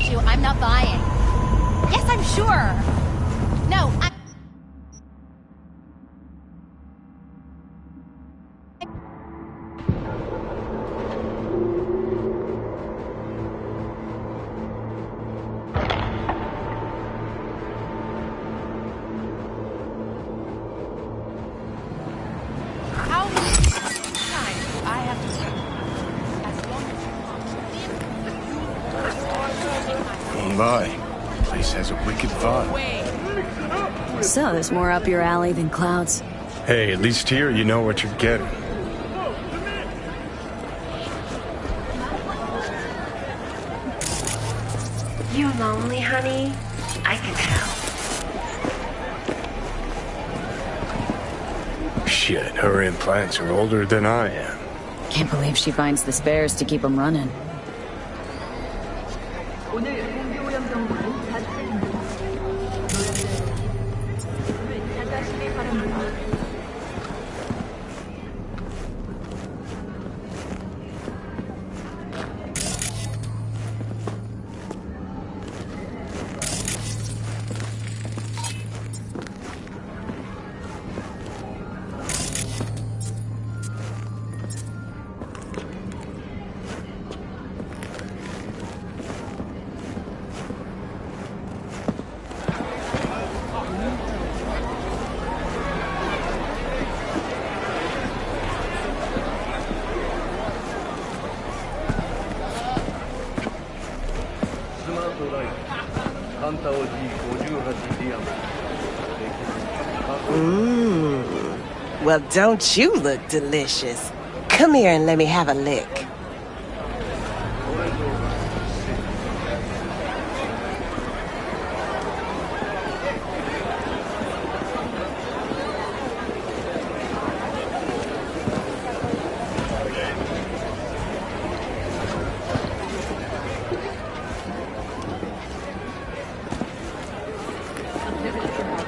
you, I'm not buying. Yes, I'm sure. No, I... How many times do I have to say as long as you want? My place has a wicked vibe. So, there's more up your alley than clouds. Hey, at least here you know what you're getting. You lonely, honey? I can help. Shit, her implants are older than I am. Can't believe she finds the spares to keep them running. Well, don't you look delicious? Come here and let me have a lick.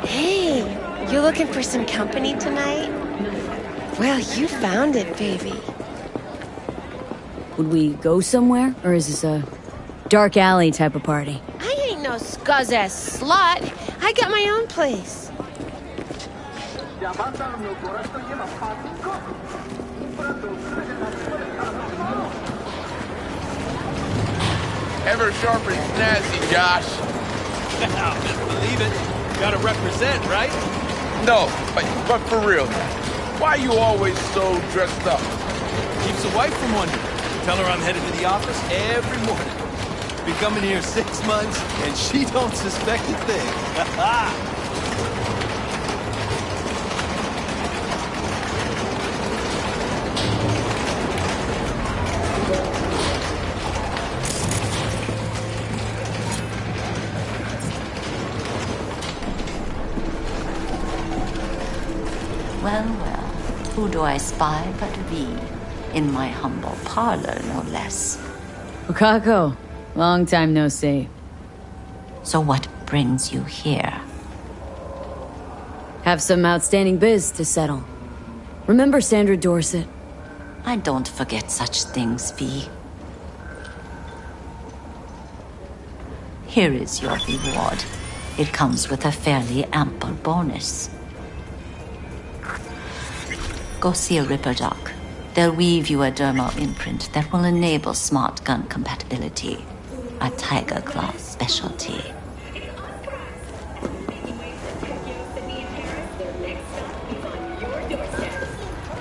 Hey, you looking for some company tonight? Well, you found it, baby. Would we go somewhere? Or is this a dark alley type of party? I ain't no scuzz-ass slut. I got my own place. Ever sharp and snazzy, Josh. Now, just believe it. Gotta represent, right? No, but for real, why you always so dressed up? Keeps the wife from wondering. Tell her I'm headed to the office every morning. Been coming here 6 months, and she don't suspect a thing. Well, well, who do I spy but thee? In my humble parlor, no less. Okako, long time no see. So what brings you here? Have some outstanding biz to settle. Remember Sandra Dorset? I don't forget such things, V. Here is your reward. It comes with a fairly ample bonus. Go see a Ripper Doc. They'll weave you a dermal imprint that will enable smart gun compatibility. A Tiger Claw specialty.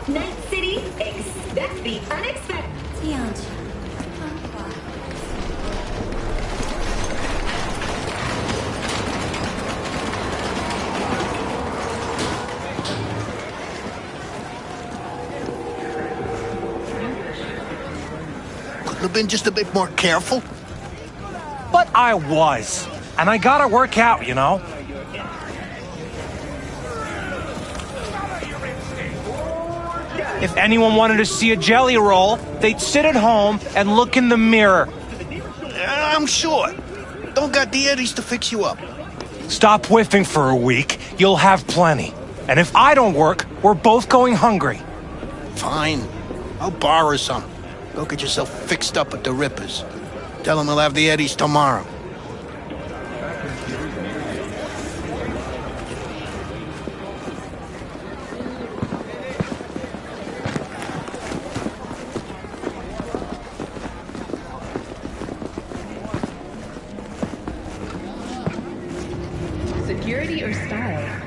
Night City, expect the unexpected. Couldn't have been just a bit more careful. But I was. And I gotta work out, you know? If anyone wanted to see a jelly roll, they'd sit at home and look in the mirror. I'm sure. Don't got the eddies to fix you up. Stop whiffing for a week, you'll have plenty. And if I don't work, we're both going hungry. Fine. I'll borrow some. Go get yourself fixed up at the Rippers. Tell them we'll have the eddies tomorrow. Purity or style?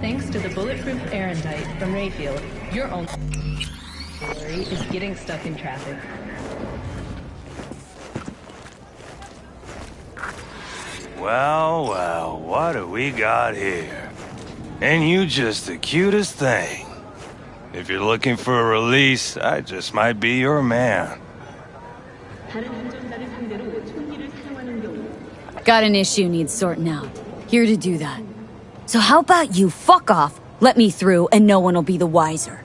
Thanks to the bulletproof Erendite from Rayfield, your own story is getting stuck in traffic. Well, well, what do we got here? Ain't you just the cutest thing? If you're looking for a release, I just might be your man. Got an issue needs sorting out. Here to do that. So how about you fuck off, let me through, and no one will be the wiser.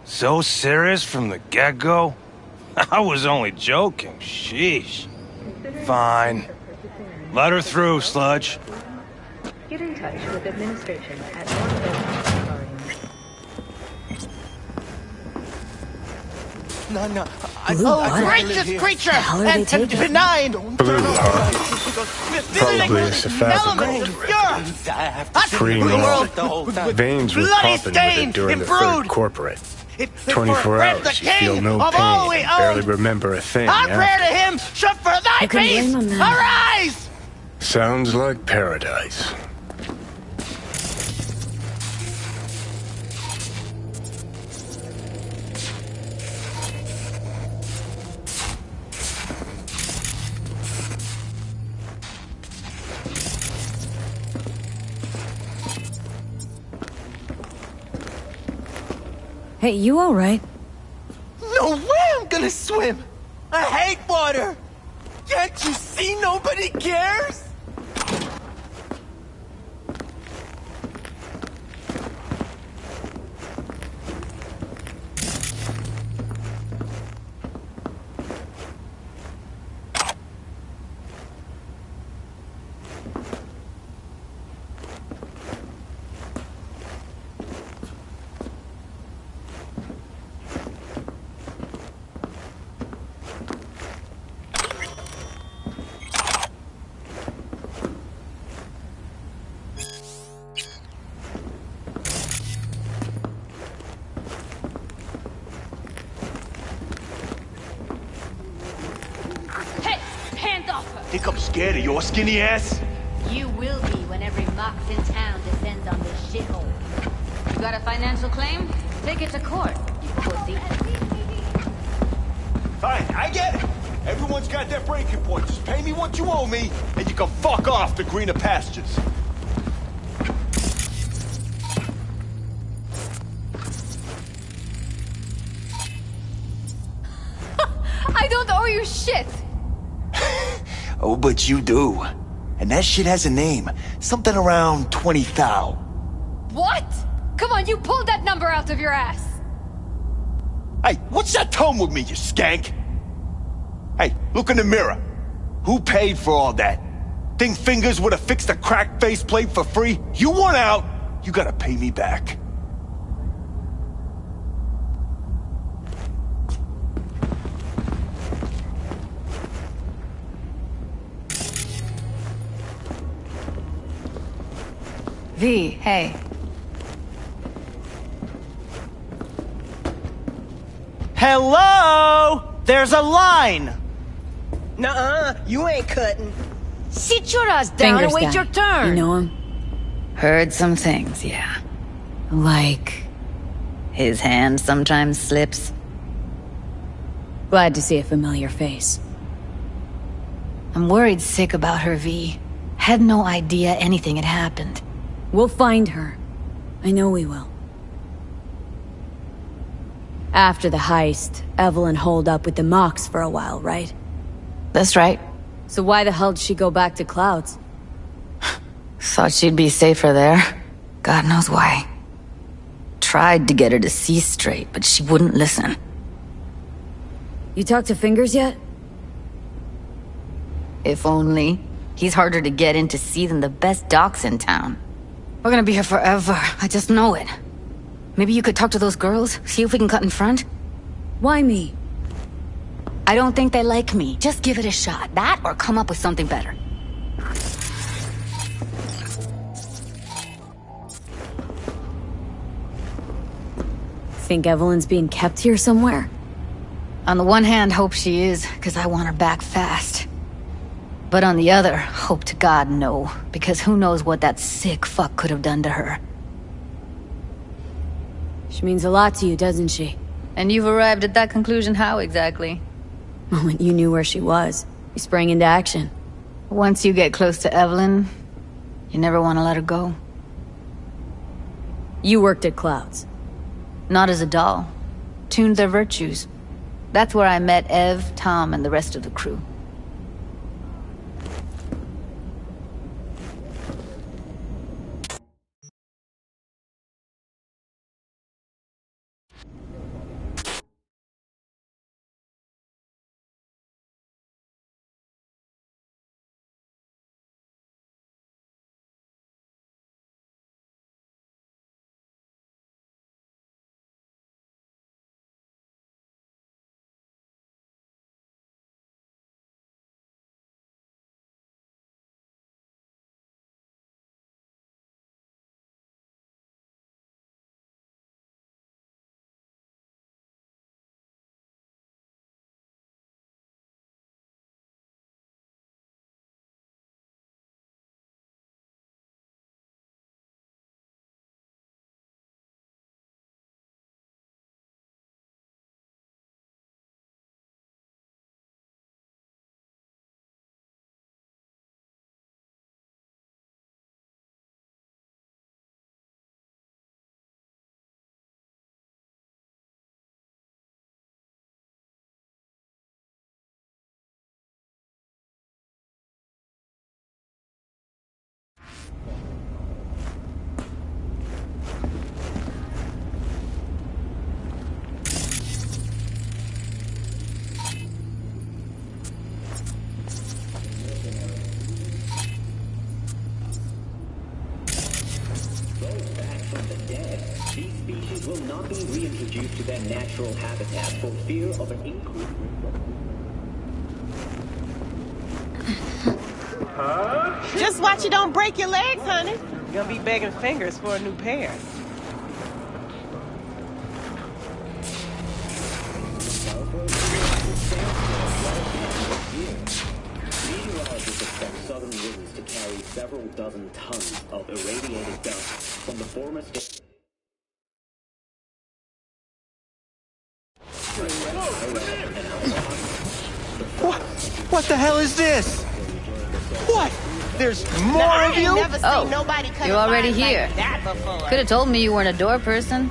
So serious from the get-go? I was only joking, sheesh. Fine. Let her through, Sludge. Get in touch with administration at North No. Gracious creature and benign. Blue, huh? Probably a cephalogram. Free milk. Veins were popping with it during the third corporate. 24 hours, you feel no pain, barely remember a thing. Our prayer to him, shut for thy peace, arise! Sounds like paradise. Hey, you alright? No way I'm gonna swim! I hate water! Can't you see nobody cares? Think I'm scared of your skinny ass? You will be when every box in town descends on this shithole. You got a financial claim? Take it to court, you pussy. Fine, I get it. Everyone's got their breaking point. Just pay me what you owe me, and you can fuck off to greener pastures. I don't owe you shit! Oh, but you do. And that shit has a name. Something around 20 thou. What? Come on, you pulled that number out of your ass! Hey, what's that tone with me, you skank? Hey, look in the mirror. Who paid for all that? Think Fingers would have fixed a cracked faceplate for free? You want out, you gotta pay me back. V, hey. Hello? There's a line! Nuh-uh, you ain't cutting. Sit your ass down Fingers and wait guy. your turn! You know him? Heard some things, yeah. Like... His hand sometimes slips. Glad to see a familiar face. I'm worried sick about her, V. Had no idea anything had happened. We'll find her. I know we will. After the heist, Evelyn holed up with the Mox for a while, right? That's right. So why the hell did she go back to Clouds? Thought she'd be safer there. God knows why. Tried to get her to see straight, but she wouldn't listen. You talked to Fingers yet? If only. He's harder to get in to see than the best docs in town. We're gonna be here forever. I just know it. Maybe you could talk to those girls, see if we can cut in front? Why me? I don't think they like me. Just give it a shot. That or come up with something better. Think Evelyn's being kept here somewhere? On the one hand, hope she is, because I want her back fast. But on the other, hope to God no. Because who knows what that sick fuck could have done to her. She means a lot to you, doesn't she? And you've arrived at that conclusion how exactly? The moment you knew where she was, you sprang into action. Once you get close to Evelyn, you never want to let her go. You worked at Clouds. Not as a doll. Tuned their virtues. That's where I met Ev, Tom, and the rest of the crew. These species will not be reintroduced to their natural habitat for fear of an increased risk. Just watch you don't break your legs, honey. You're gonna be begging fingers for a new pair. Meteorologists expect southern winds to carry several dozen tons of irradiated dust from the former state. What the hell is this? What? There's more of you? Never seen nobody you're already here. Like that before. Could have told me you weren't a door person.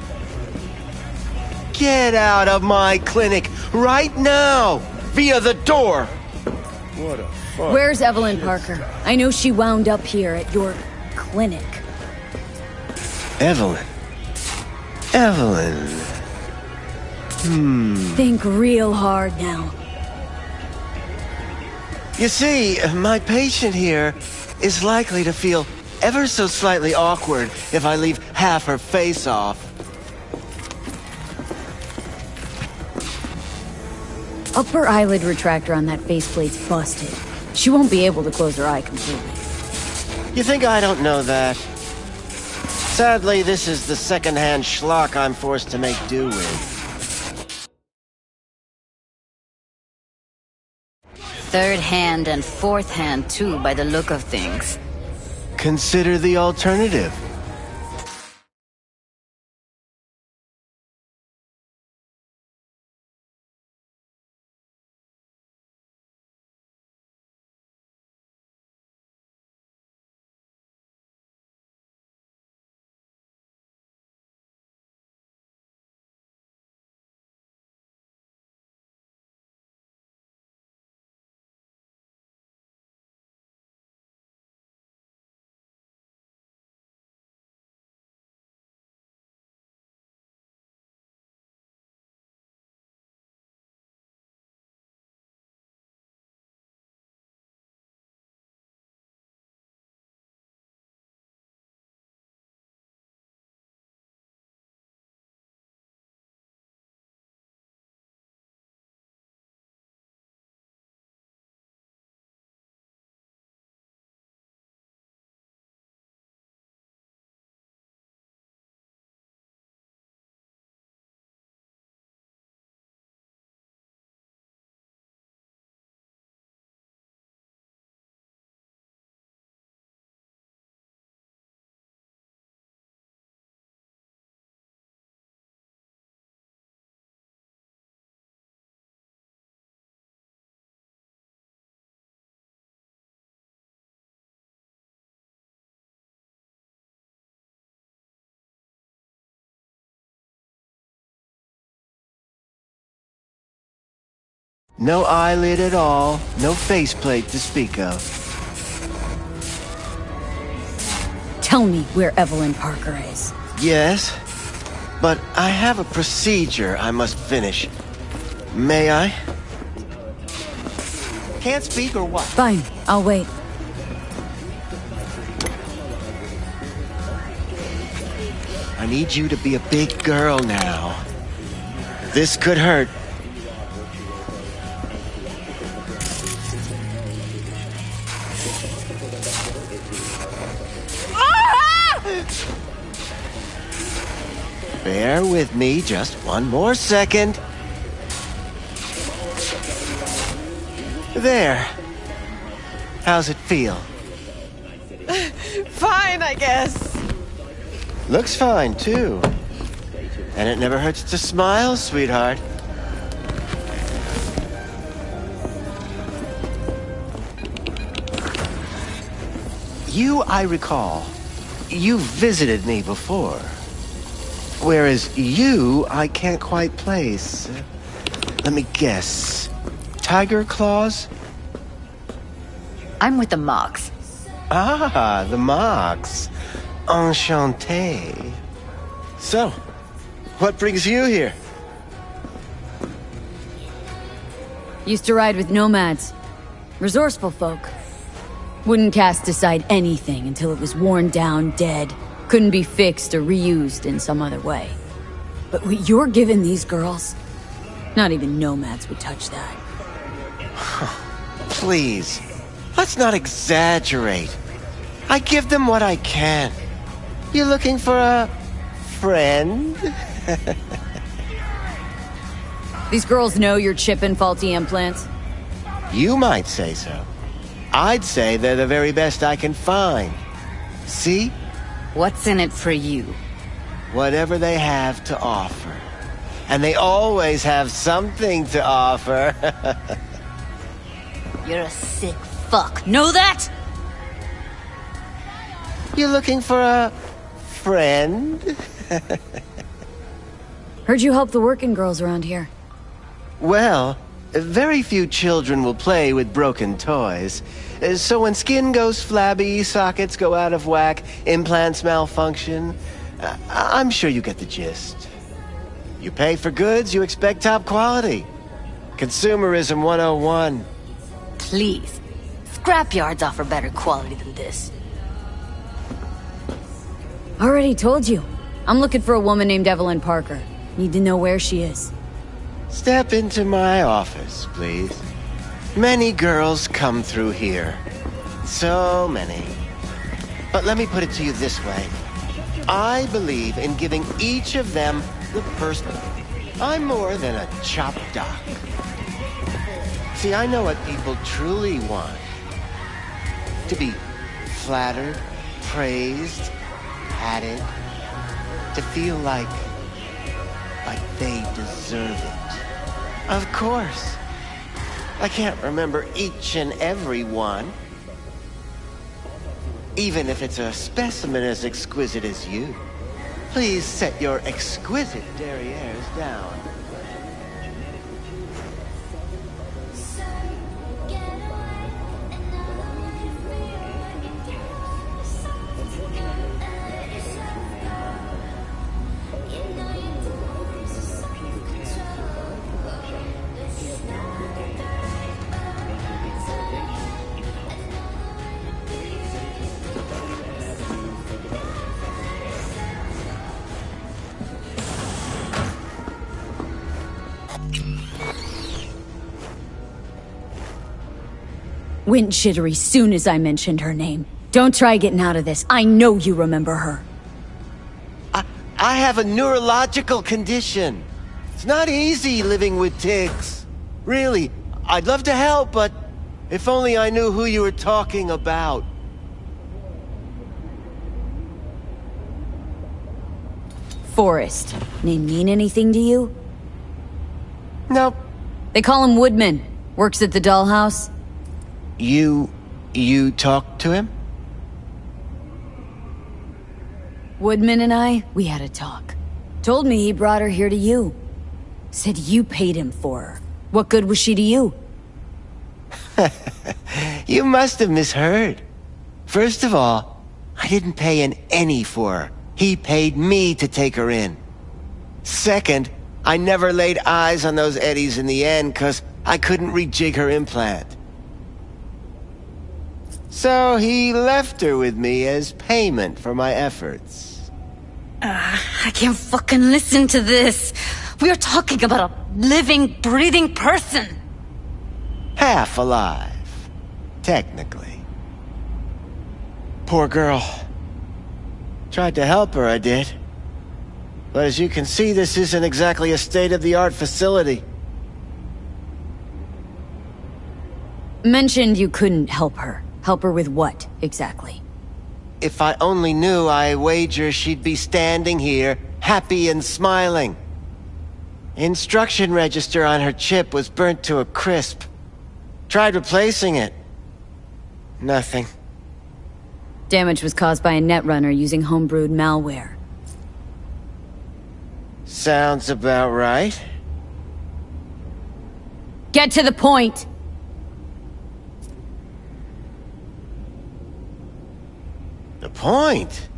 Get out of my clinic right now! Via the door! What a fuck. Where's Evelyn Parker? I know she wound up here at your clinic. Evelyn. Evelyn. Think real hard now. You see, my patient here is likely to feel ever so slightly awkward if I leave half her face off. Upper eyelid retractor on that faceplate's busted. She won't be able to close her eye completely. You think I don't know that? Sadly, this is the second-hand schlock I'm forced to make do with. Third hand and fourth hand too, by the look of things. Consider the alternative. No eyelid at all. No faceplate to speak of. Tell me where Evelyn Parker is. Yes, but I have a procedure I must finish. May I? Can't speak or what? Fine, I'll wait. I need you to be a big girl now. This could hurt. Bear with me just one more second. There. How's it feel? Fine, I guess. Looks fine, too. And it never hurts to smile, sweetheart. You, I recall, you visited me before. Whereas you, I can't quite place. Let me guess. Tiger claws? I'm with the Mox. Ah, the Mox. Enchanté. So, what brings you here? Used to ride with nomads. Resourceful folk. Wouldn't cast aside anything until it was worn down, dead. Couldn't be fixed or reused in some other way. But what you're giving these girls, not even nomads would touch that. Please, let's not exaggerate. I give them what I can. You looking for a friend? These girls know you're chipping faulty implants? You might say so. I'd say they're the very best I can find. See? What's in it for you? Whatever they have to offer. And they always have something to offer. You're a sick fuck. Know that? You looking for a friend? Heard you help the working girls around here. Well, very few children will play with broken toys. So when skin goes flabby, sockets go out of whack, implants malfunction, I'm sure you get the gist. You pay for goods, you expect top quality. Consumerism 101. Please. Scrapyards offer better quality than this. Already told you. I'm looking for a woman named Evelyn Parker. Need to know where she is. Step into my office, please. Many girls come through here. So many. But let me put it to you this way. I believe in giving each of them the person. I'm more than a chop doc. See, I know what people truly want. To be flattered, praised, patted. To feel like they deserve it. Of course. I can't remember each and every one. Even if it's a specimen as exquisite as you. Please set your exquisite derrieres down. Went jittery soon as I mentioned her name. Don't try getting out of this. I know you remember her. I have a neurological condition. It's not easy living with tics. Really, I'd love to help, but if only I knew who you were talking about. Forrest. Name mean anything to you? Nope. They call him Woodman. Works at the dollhouse. You talked to him? Woodman and I, we had a talk. Told me he brought her here to you. Said you paid him for her. What good was she to you? You must have misheard. First of all, I didn't pay an any for her. He paid me to take her in. Second, I never laid eyes on those eddies in the end because I couldn't rejig her implant. So he left her with me as payment for my efforts. I can't fucking listen to this. We're talking about a living, breathing person. Half alive, technically. Poor girl. Tried to help her, I did. But as you can see, this isn't exactly a state-of-the-art facility. Mentioned you couldn't help her. Help her with what, exactly? If I only knew, I wager she'd be standing here, happy and smiling. Instruction register on her chip was burnt to a crisp. Tried replacing it. Nothing. Damage was caused by a netrunner using homebrewed malware. Sounds about right. Get to the point! The point?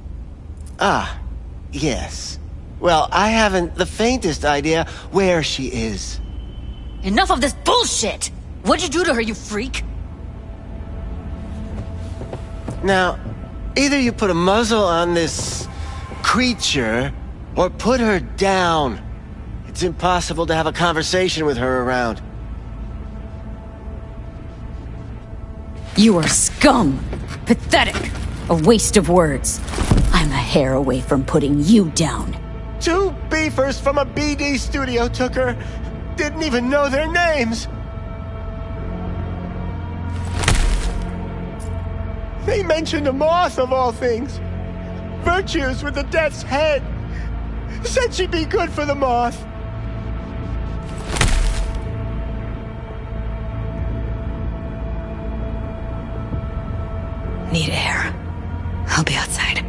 Ah, yes. Well, I haven't the faintest idea where she is. Enough of this bullshit! What'd you do to her, you freak? Now, either you put a muzzle on this creature, or put her down. It's impossible to have a conversation with her around. You are scum! Pathetic! A waste of words. I'm a hair away from putting you down. 2 beefers from a BD studio took her. Didn't even know their names. They mentioned a moth of all things. Virtues with the death's head. Said she'd be good for the moth. Need air. I'll be outside.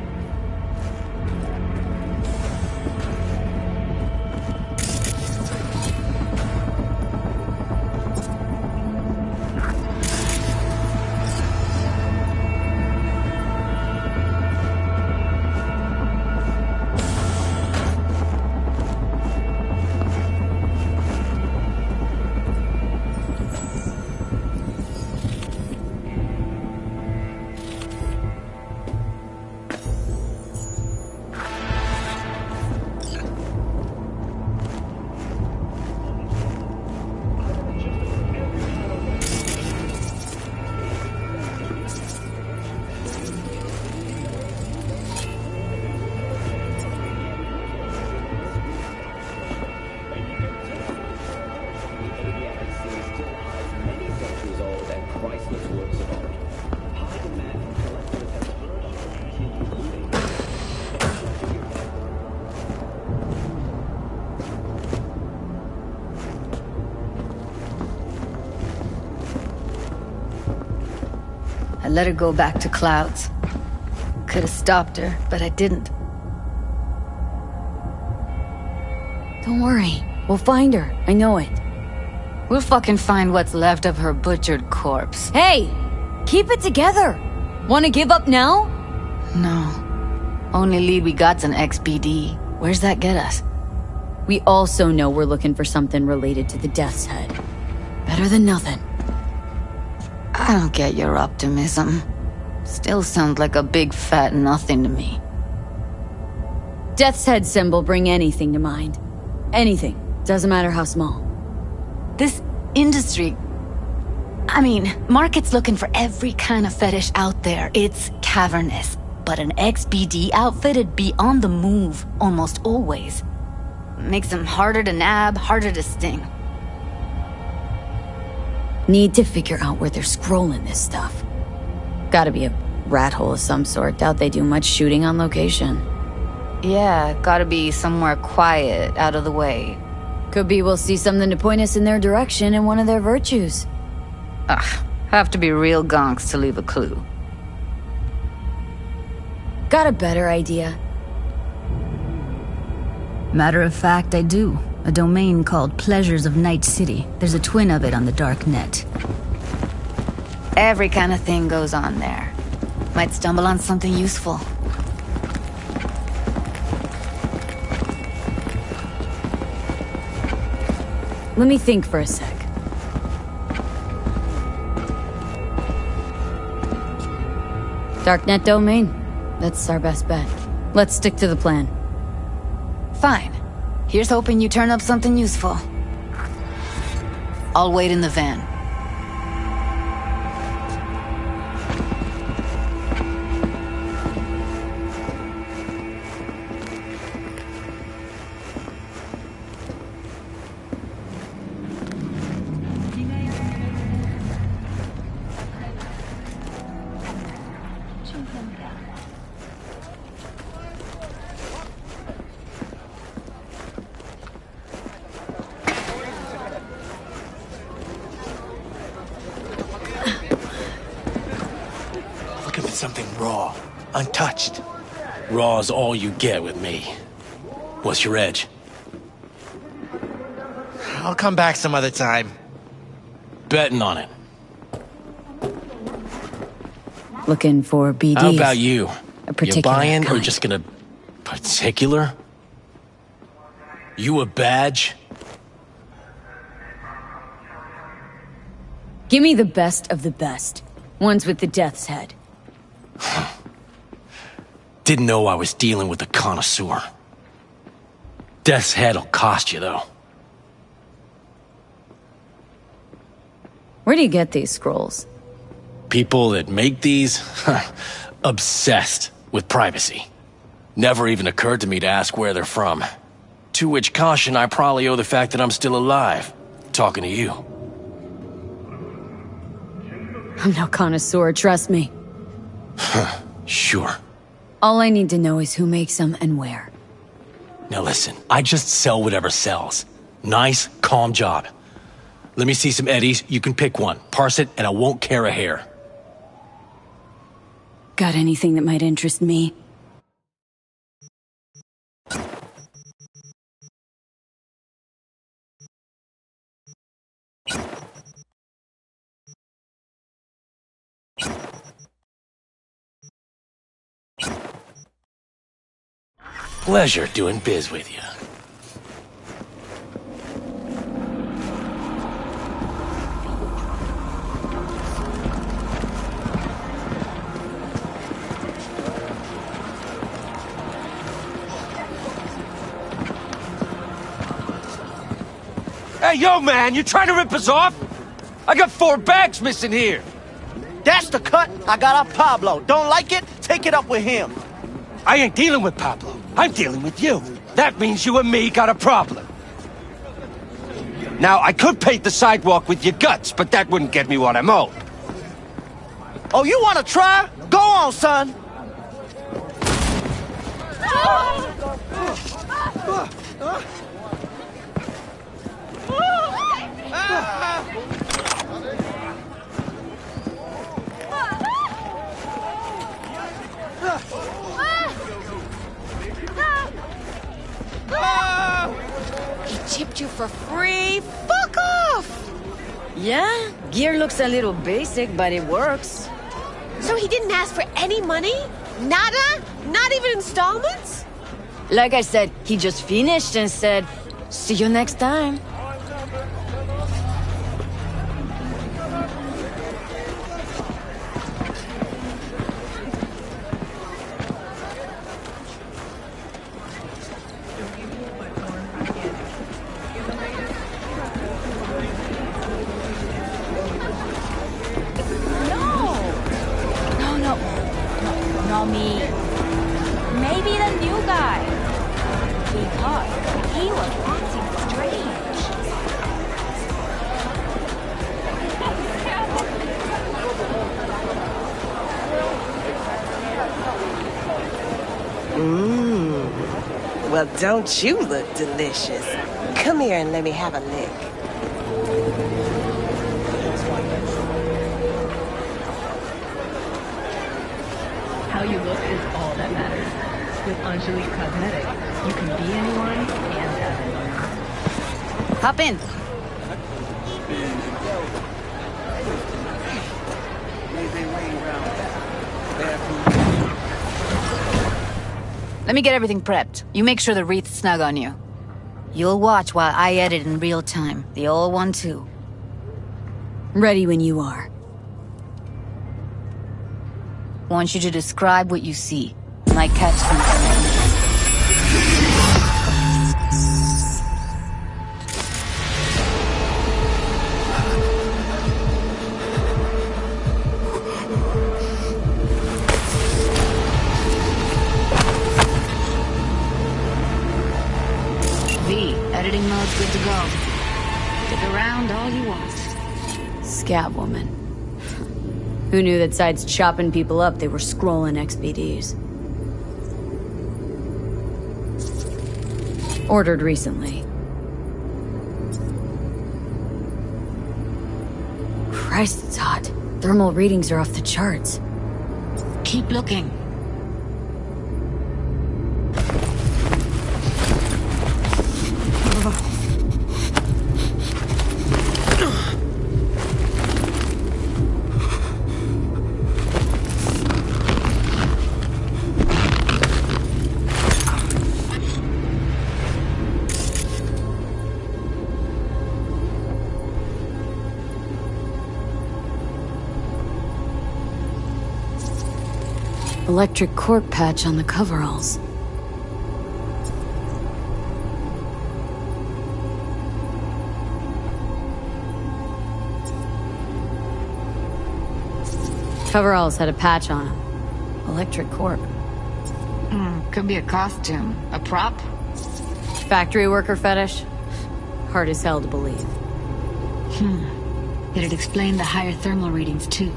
I let her go back to Clouds. Could have stopped her, but I didn't. Don't worry. We'll find her. I know it. We'll fucking find what's left of her butchered corpse. Hey! Keep it together! Wanna give up now? No. Only lead we got's an XBD. Where's that get us? We also know we're looking for something related to the Death's Head. Better than nothing. I don't get your optimism. Still sounds like a big fat nothing to me. Death's Head symbol bring anything to mind. Anything. Doesn't matter how small. This industry... I mean, market's looking for every kind of fetish out there. It's cavernous. But an XBD outfit'd be on the move, almost always. Makes them harder to nab, harder to sting. Need to figure out where they're scrolling this stuff. Gotta be a rat hole of some sort. Doubt they do much shooting on location. Yeah, gotta be somewhere quiet, out of the way. Could be we'll see something to point us in their direction in one of their virtues. Ugh, have to be real gonks to leave a clue. Got a better idea? Matter of fact, I do. A domain called Pleasures of Night City. There's a twin of it on the dark net. Every kind of thing goes on there. Might stumble on something useful. Let me think for a sec. Darknet domain. That's our best bet. Let's stick to the plan. Fine. Here's hoping you turn up something useful. I'll wait in the van. Looking for something raw, untouched. Raw's all you get with me. What's your edge? I'll come back some other time. Betting on it. Looking for BDs. How about you? A particular You buying kind. or just gonna... particular? You a badge? Give me the best of the best. Ones with the death's head. Didn't know I was dealing with a connoisseur. Death's head'll cost you, though. Where do you get these scrolls? People that make these, obsessed with privacy. Never even occurred to me to ask where they're from. To which caution I probably owe the fact that I'm still alive, talking to you. I'm no connoisseur, trust me. Sure. All I need to know is who makes them and where. Now listen, I just sell whatever sells. Nice, calm job. Let me see some eddies, you can pick one, parse it, and I won't care a hair. Got anything that might interest me? Pleasure doing biz with you. Hey, yo, man, you trying to rip us off? I got 4 bags missing here. That's the cut I got off Pablo. Don't like it? Take it up with him. I ain't dealing with Pablo. I'm dealing with you. That means you and me got a problem. Now, I could paint the sidewalk with your guts, but that wouldn't get me what I'm owed. Oh, you want to try? Go on, son. He chipped you for free? Fuck off! Yeah, gear looks a little basic, but it works. So he didn't ask for any money? Nada? Not even installments? Like I said, he just finished and said, see you next time. Not me. Maybe the new guy. Because he was acting strange. Well, don't you look delicious? Come here and let me have a lick. How you look is all that matters. With Angelique Cosmetics, you can be anyone and have anyone. Hop in. Let me get everything prepped. You make sure the wreath's snug on you. You'll watch while I edit in real time. The old one, too. Ready when you are. Want you to describe what you see. Might catch something. Editing mode's good to go. Stick around all you want. Scab woman. Who knew that sides chopping people up, they were scrolling XBDs? Ordered recently. Christ, it's hot. Thermal readings are off the charts. Keep looking. Electric cork patch on the coveralls. Coveralls had a patch on them. Electric cork. Could be a costume. A prop? Factory worker fetish? Hard as hell to believe. It'd explain the higher thermal readings, too.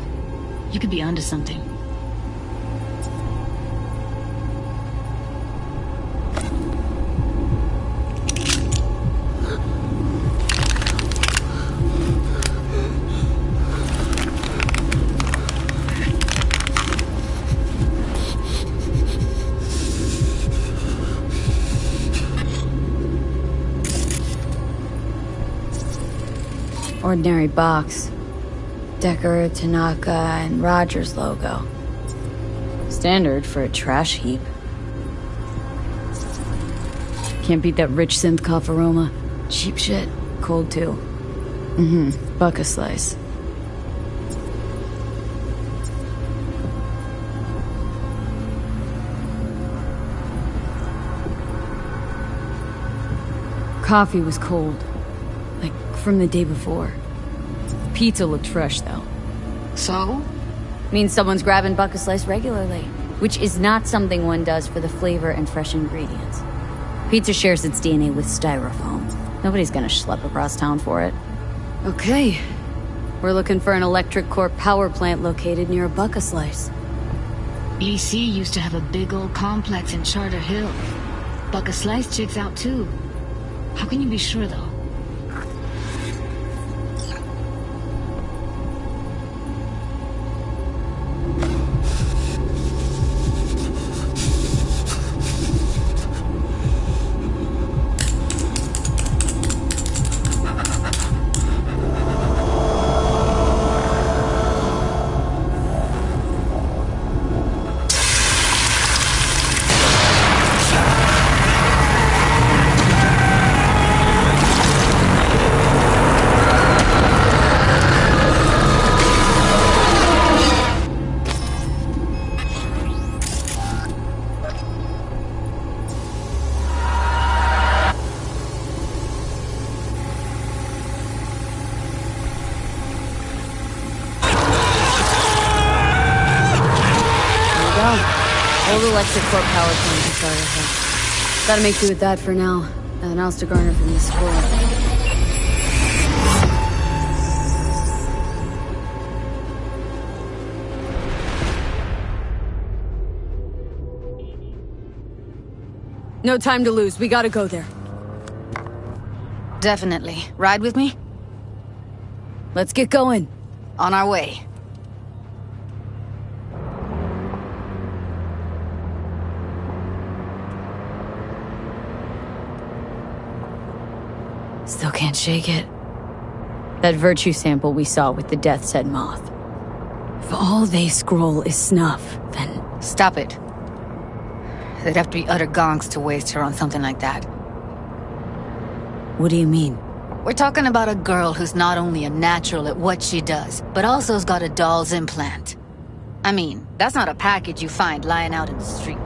You could be onto something. Ordinary box. Decker, Tanaka, and Rogers logo. Standard for a trash heap. Can't beat that rich synth cough aroma. Cheap shit. Cold too. Buck a slice. Coffee was cold. Like from the day before. Pizza looked fresh, though. So? Means someone's grabbing Buck a Slice regularly. Which is not something one does for the flavor and fresh ingredients. Pizza shares its DNA with styrofoam. Nobody's gonna schlep across town for it. Okay. We're looking for an electric core power plant located near a Buck a Slice. EC used to have a big old complex in Charter Hill. Buck a Slice checks out, too. How can you be sure, though? Old electric core power plant in Charter Hill. Gotta make do with that for now. Nothing else to garner from this school. No time to lose. We gotta go there. Definitely. Ride with me? Let's get going. On our way. Still can't shake it. That virtue sample we saw with the Death's Head moth. If all they scroll is snuff, then... Stop it. They'd have to be utter gonks to waste her on something like that. What do you mean? We're talking about a girl who's not only a natural at what she does, but also's got a doll's implant. I mean, that's not a package you find lying out in the street.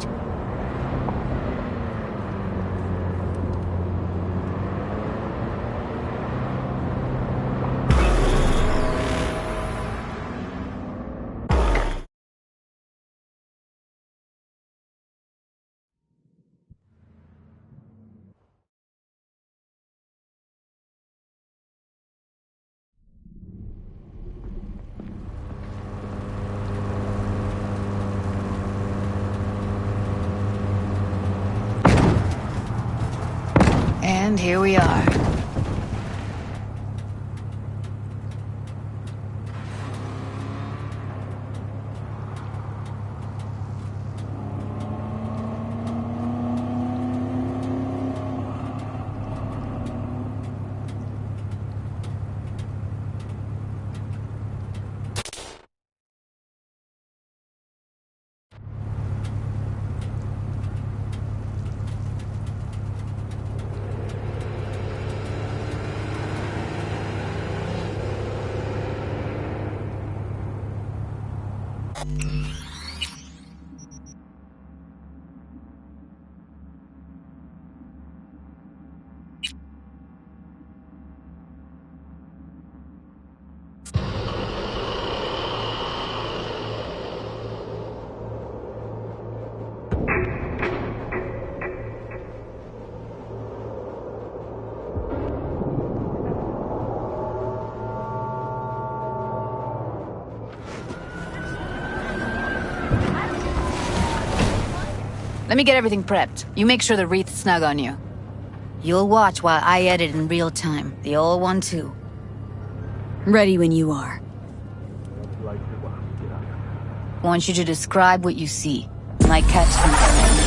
And here we are. Let me get everything prepped. You make sure the wreath's snug on you. You'll watch while I edit in real time. The old one, too. Ready when you are. Want you to describe what you see. Might catch something.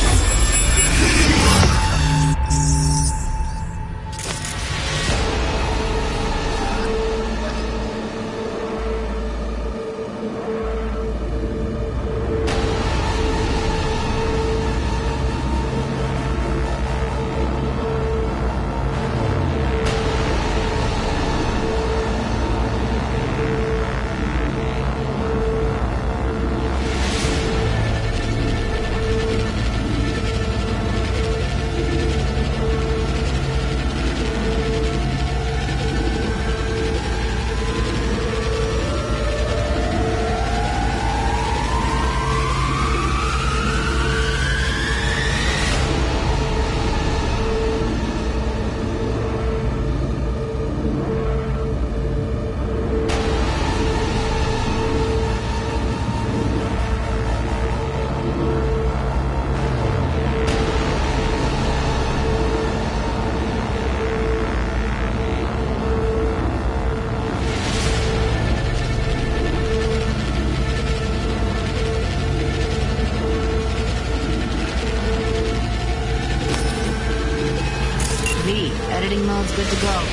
Editing mode's good to go.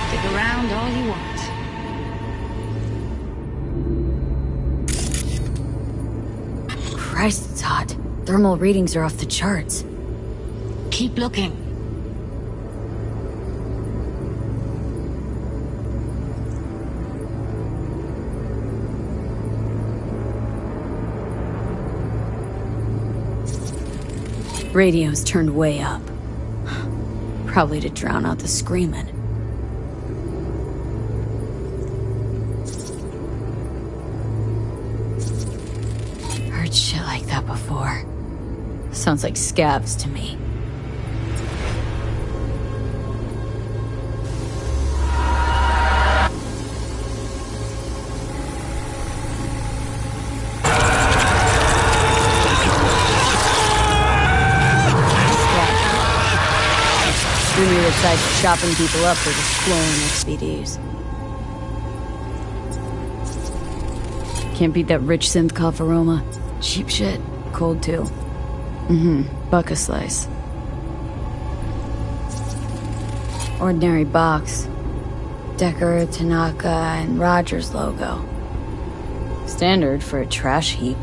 Stick around all you want. Christ, it's hot. Thermal readings are off the charts. Keep looking. Radio's turned way up. Probably to drown out the screaming. Heard shit like that before. Sounds like scavs to me. Junior decides chopping people up for just flowing XBDs. Can't beat that rich synth cough aroma. Cheap shit. Cold too. Buck a slice. Ordinary box. Decker, Tanaka, and Rogers logo. Standard for a trash heap.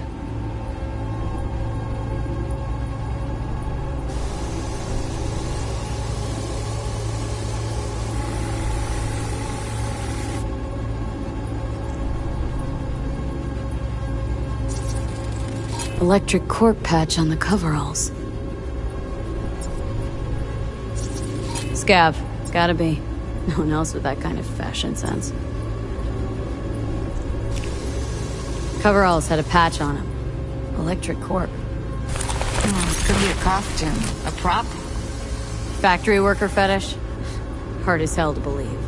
Electric cork patch on the coveralls. Scav. Gotta be. No one else with that kind of fashion sense. Coveralls had a patch on them. Electric cork. Could be a costume. A prop. Factory worker fetish? Hard as hell to believe.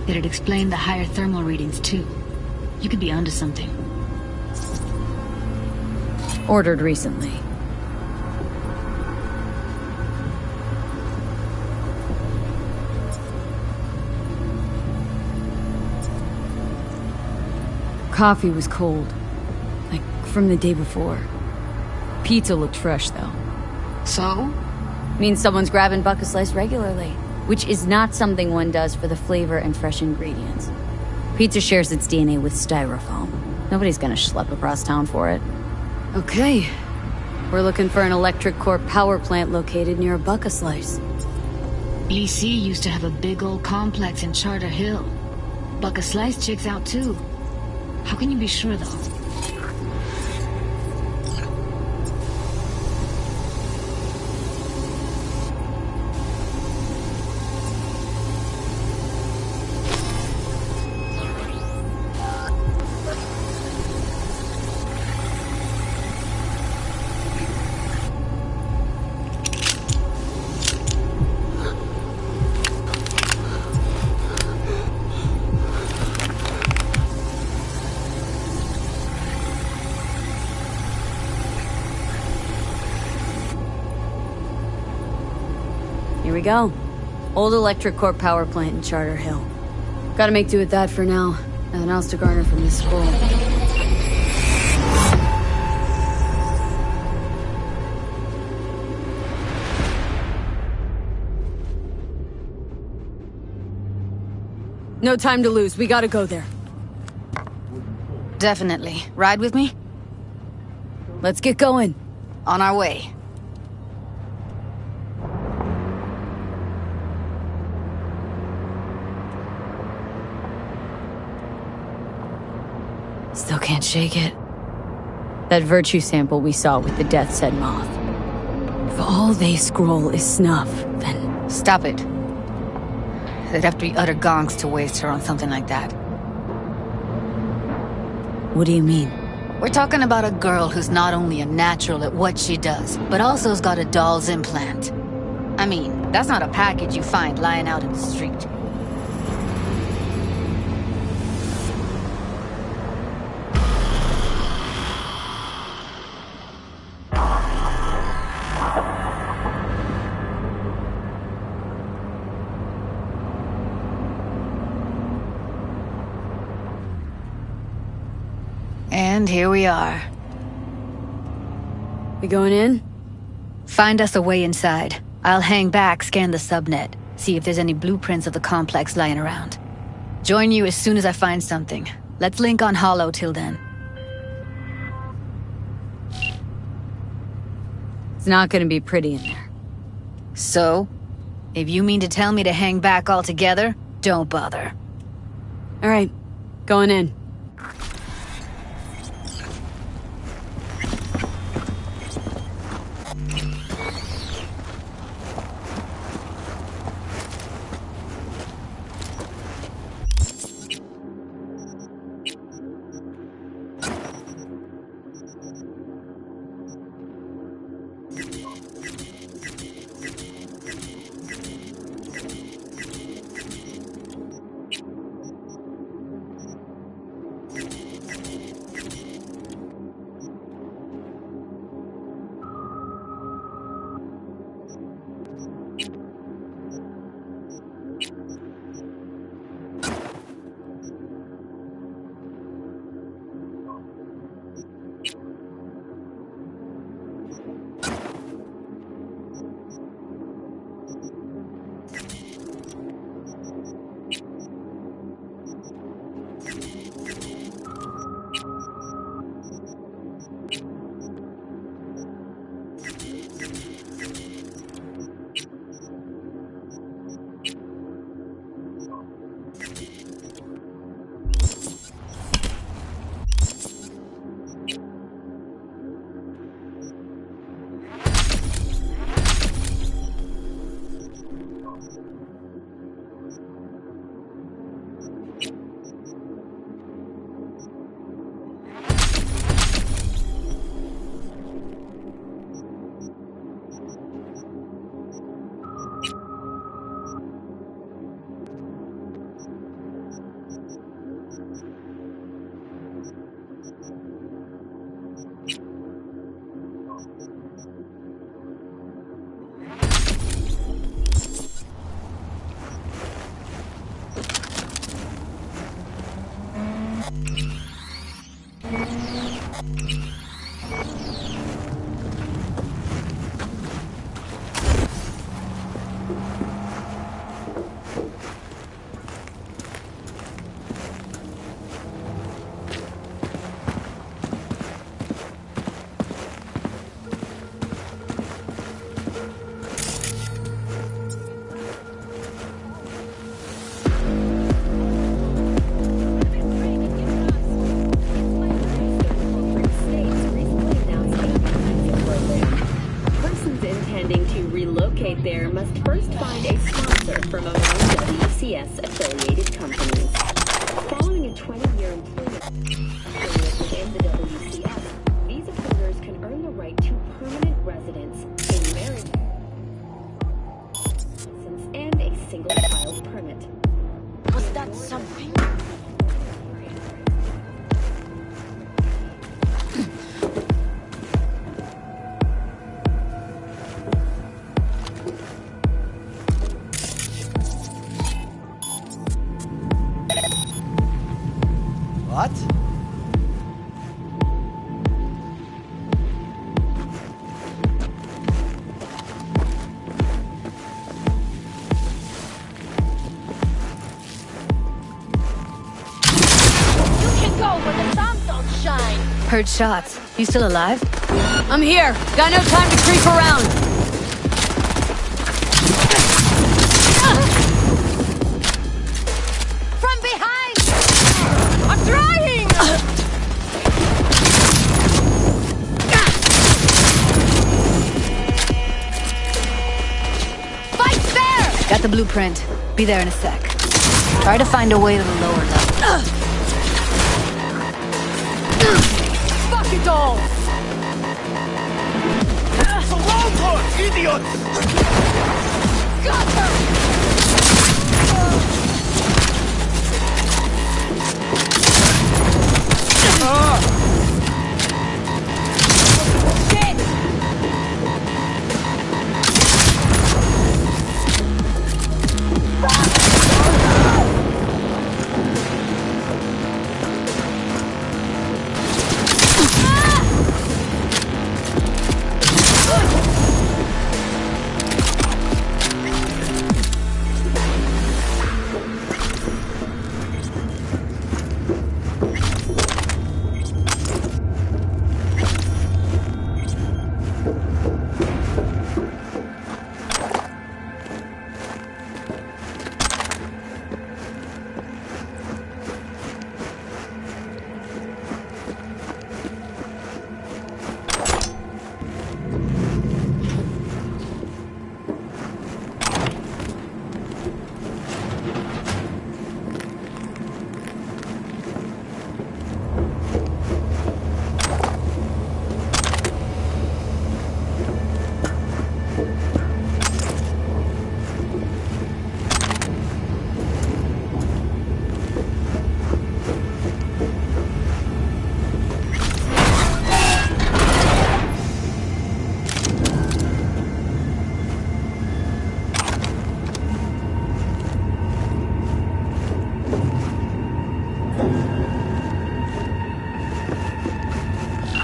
It'd explain the higher thermal readings, too. You could be onto something. Ordered recently. Coffee was cold. Like, from the day before. Pizza looked fresh, though. So? Means someone's grabbing bucket slice regularly. Which is not something one does for the flavor and fresh ingredients. Pizza shares its DNA with styrofoam. Nobody's gonna schlep across town for it. Okay. We're looking for an electric core power plant located near a bucket slice. EC used to have a big old complex in Charter Hill. Bucket Slice checks out, too. How can you be sure, though? Here we go. Old electric core power plant in Charter Hill. Gotta make do with that for now. Nothing else to garner from this school. No time to lose. We gotta go there. Definitely. Ride with me? Let's get going. On our way. Still can't shake it. That virtue sample we saw with the Death's Head moth. If all they scroll is snuff, then... Stop it. They'd have to be utter gonks to waste her on something like that. What do you mean? We're talking about a girl who's not only a natural at what she does, but also has got a doll's implant. I mean, that's not a package you find lying out in the street. And here we are. We going in? Find us a way inside. I'll hang back, scan the subnet, see if there's any blueprints of the complex lying around. Join you as soon as I find something. Let's link on Hollow till then. It's not gonna be pretty in there. So? If you mean to tell me to hang back altogether, don't bother. All right, going in. companies. Following a 20-year employment period within the WCS, visa holders can earn the right to permanent residence in marriage and a single-child permit. Was that something? What? You can go where the sun don't shine. Heard shots. You still alive? I'm here. Got no time to creep around. From behind! I'm trying! Fight there! Got the blueprint. Be there in a sec. Try to find a way to the lower level. Fuck it all! Idiots! Got her! Shit!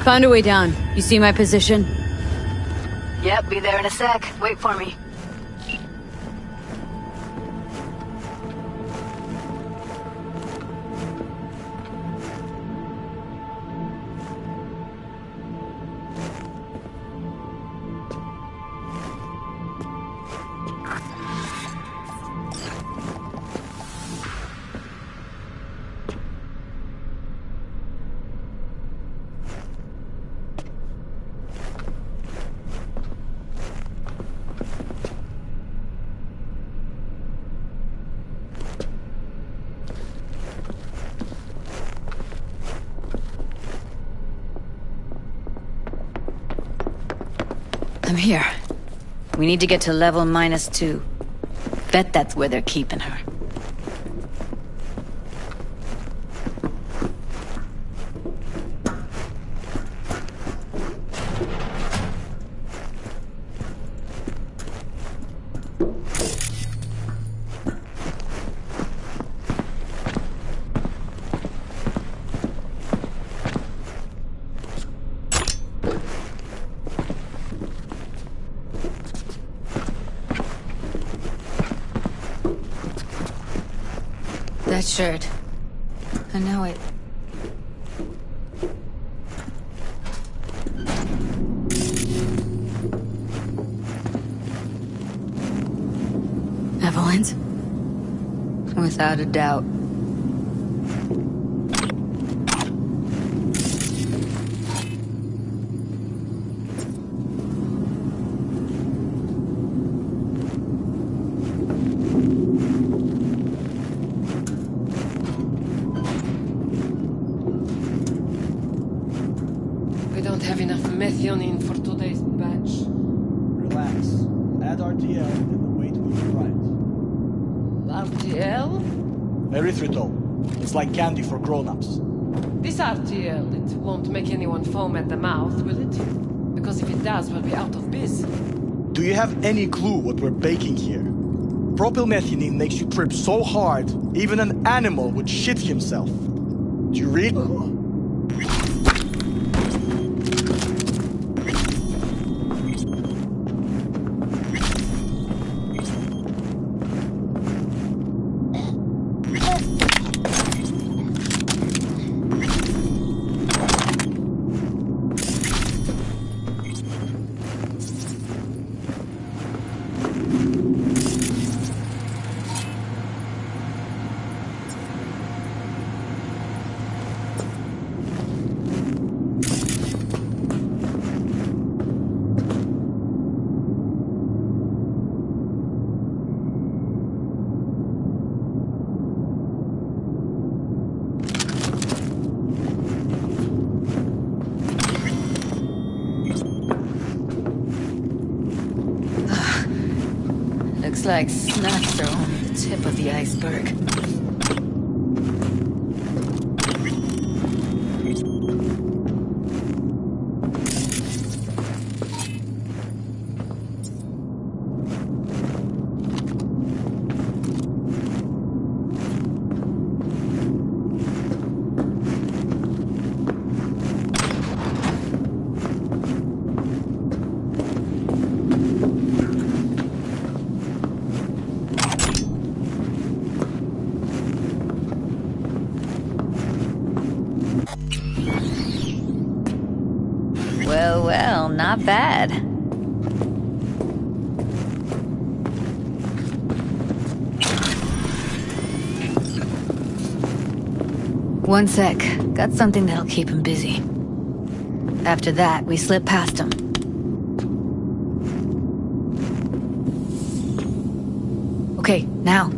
Found a way down. You see my position? Yep, be there in a sec. Wait for me. I'm here. We need to get to level -2. Bet that's where they're keeping her. That shirt. I know it. Evelyn's? Without a doubt. methionine for today's batch. Relax. Add RTL and the weight will be right. RTL? Erythritol. It's like candy for grown-ups. This RTL, it won't make anyone foam at the mouth, will it? Because if it does, we'll be out of biz. Do you have any clue what we're baking here? Propylmethionine makes you trip so hard, even an animal would shit himself. Do you read? Looks like snacks are only the tip of the iceberg. Well, not bad. One sec. Got something that'll keep him busy. After that, we slip past him. Okay, now.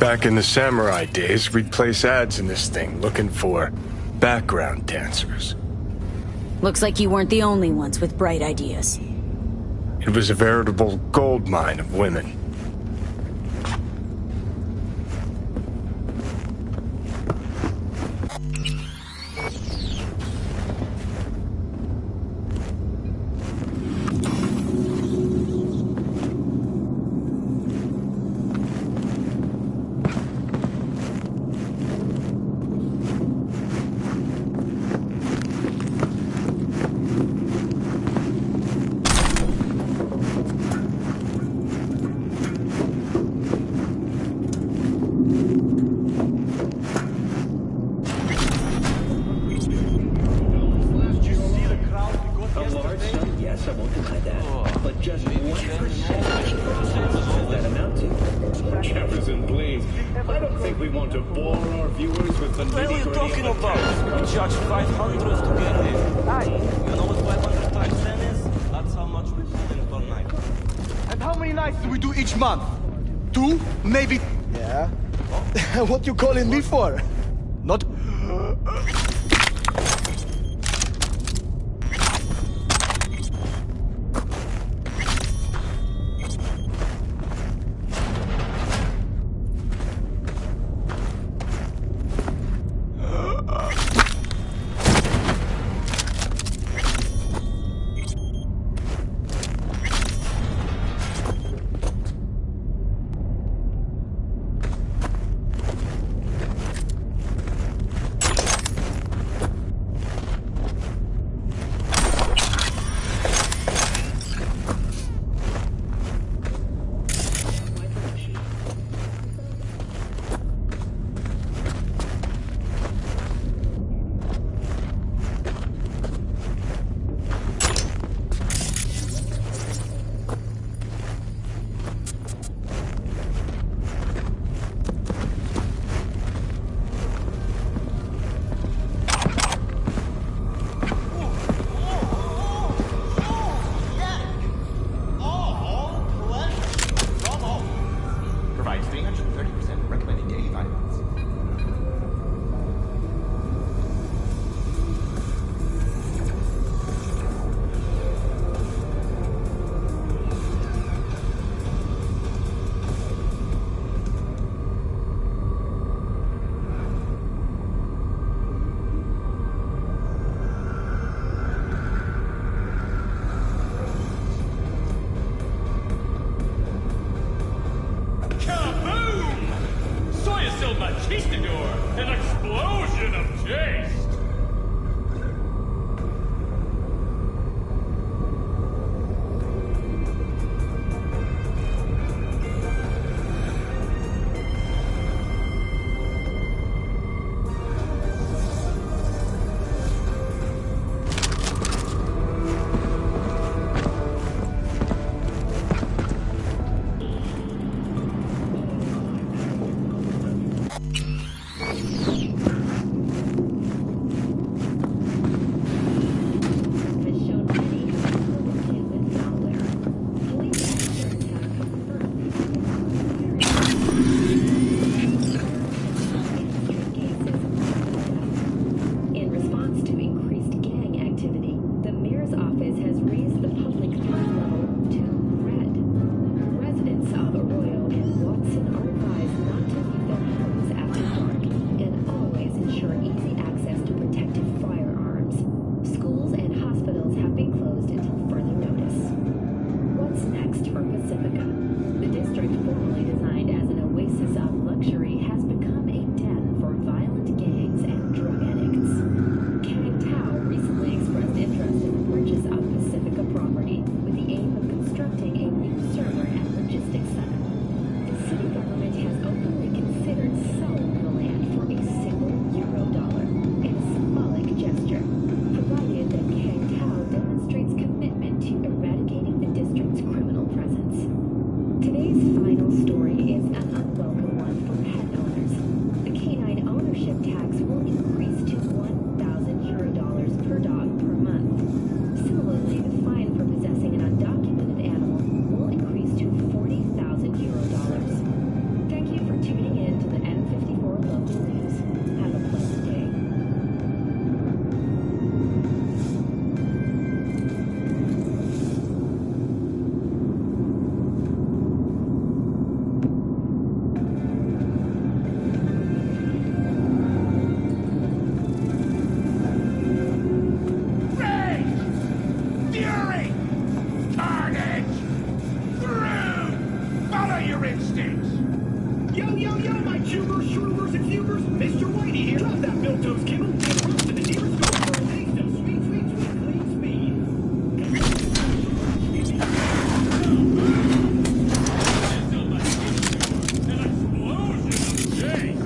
Back in the samurai days, we'd place ads in this thing looking for background dancers. Looks like you weren't the only ones with bright ideas. It was a veritable gold mine of women. Jefferson, please. I don't think we want to bore our viewers with the What are you nitty-gritty talking of about? We charge 500 to get here. You know what 500 times 10 is? That's how much we put in per night. And how many nights do we do each month? 2? Maybe... Yeah? What you calling me for? Not... An explosion of taste! In response to increased gang activity, the mayor's office has raised the public threat level to red. Residents of Arroyo and Watson are advised not to leave their homes after dark and always ensure easy access to protected firearms. Schools and hospitals have been closed until further notice. What's next for Pacifica? The district, formerly designed as an oasis of luxury, has become a den for violent gangs and drug addicts. Kang Tao recently expressed interest in the purchase of Pacifica property with the aim of constructing a new server and logistics center. The city government has openly considered selling the land for a single $1, a symbolic gesture, provided that Kang Tao demonstrates commitment to eradicating the district's criminal presence. Today's final story is an unwelcome one for pet owners. The canine ownership tax will increase to $1,000 per dog per month. Similarly, the fine for possessing an undocumented animal will increase to €40,000. Thank you for tuning in to the N54 Local News. Have a pleasant day. Rage! Fury! Carnage! Rude! Follow your instincts! Yo, my tubers, shroomers, and fumers! Mr. Whitey here! Drop that milk-toast kibble and run to the nearest store for a taste of sweet, clean speed! An explosion of taste!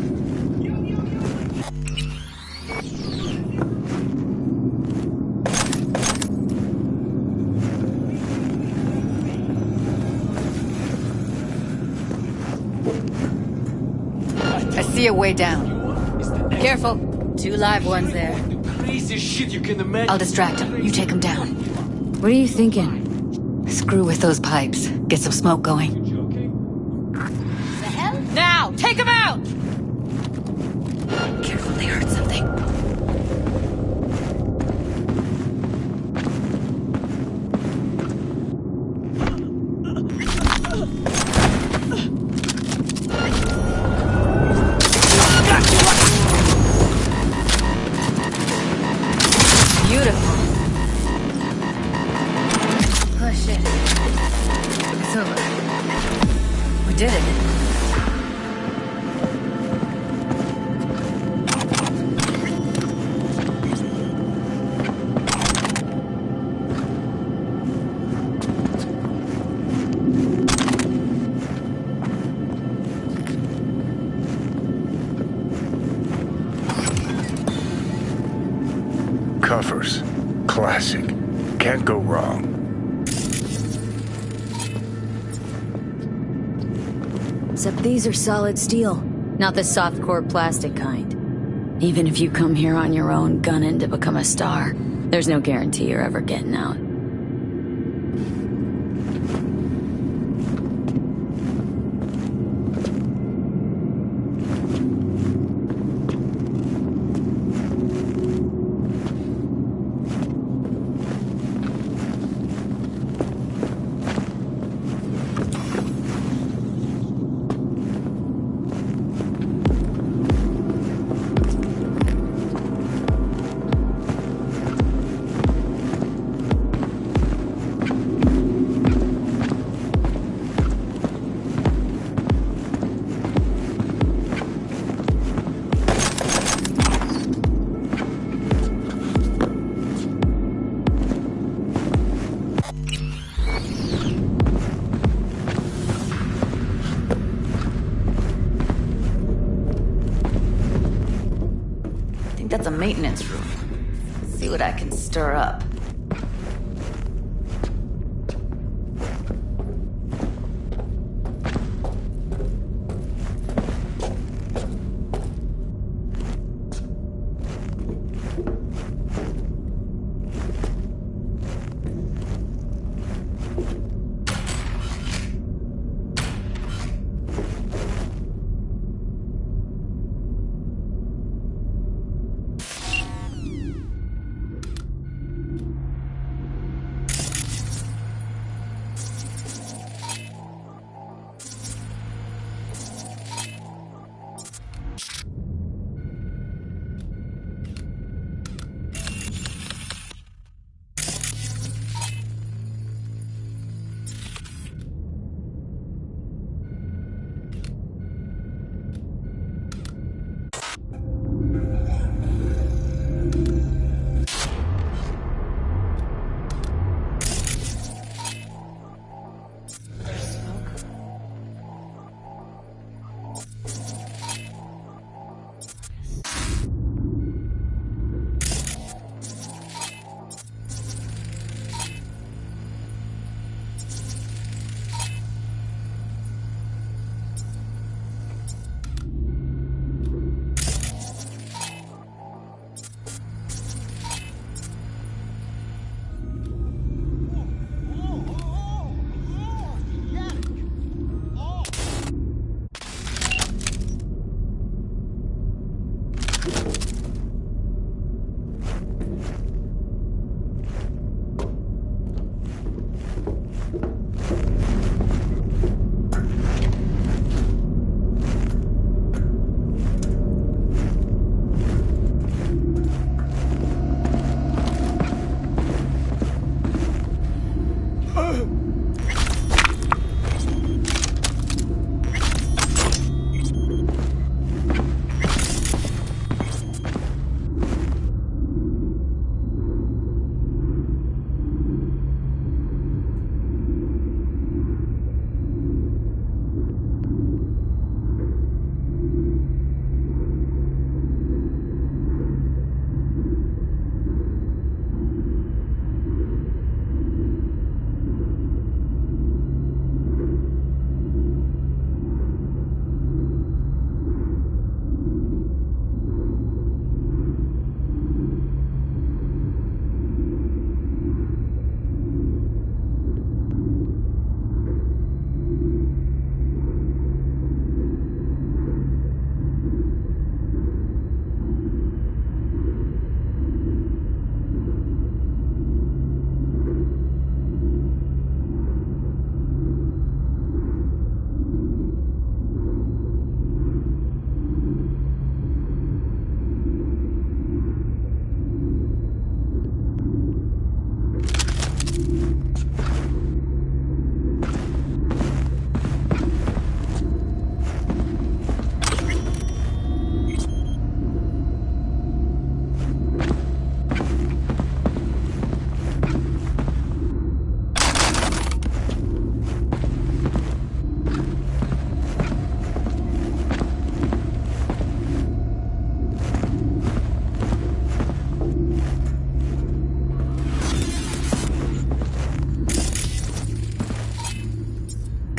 I see a way down. Careful. 2 live ones there. Craziest shit you can imagine. I'll distract him. You take him down. What are you thinking? Screw with those pipes. Get some smoke going. Now, take him out! Careful, they heard something. Beautiful. Oh shit. It's over. We did it. Covers. Classic. Can't go wrong. Except these are solid steel, not the soft-core plastic kind. Even if you come here on your own, gunning to become a star, there's no guarantee you're ever getting out. that's a maintenance room. See what I can stir up.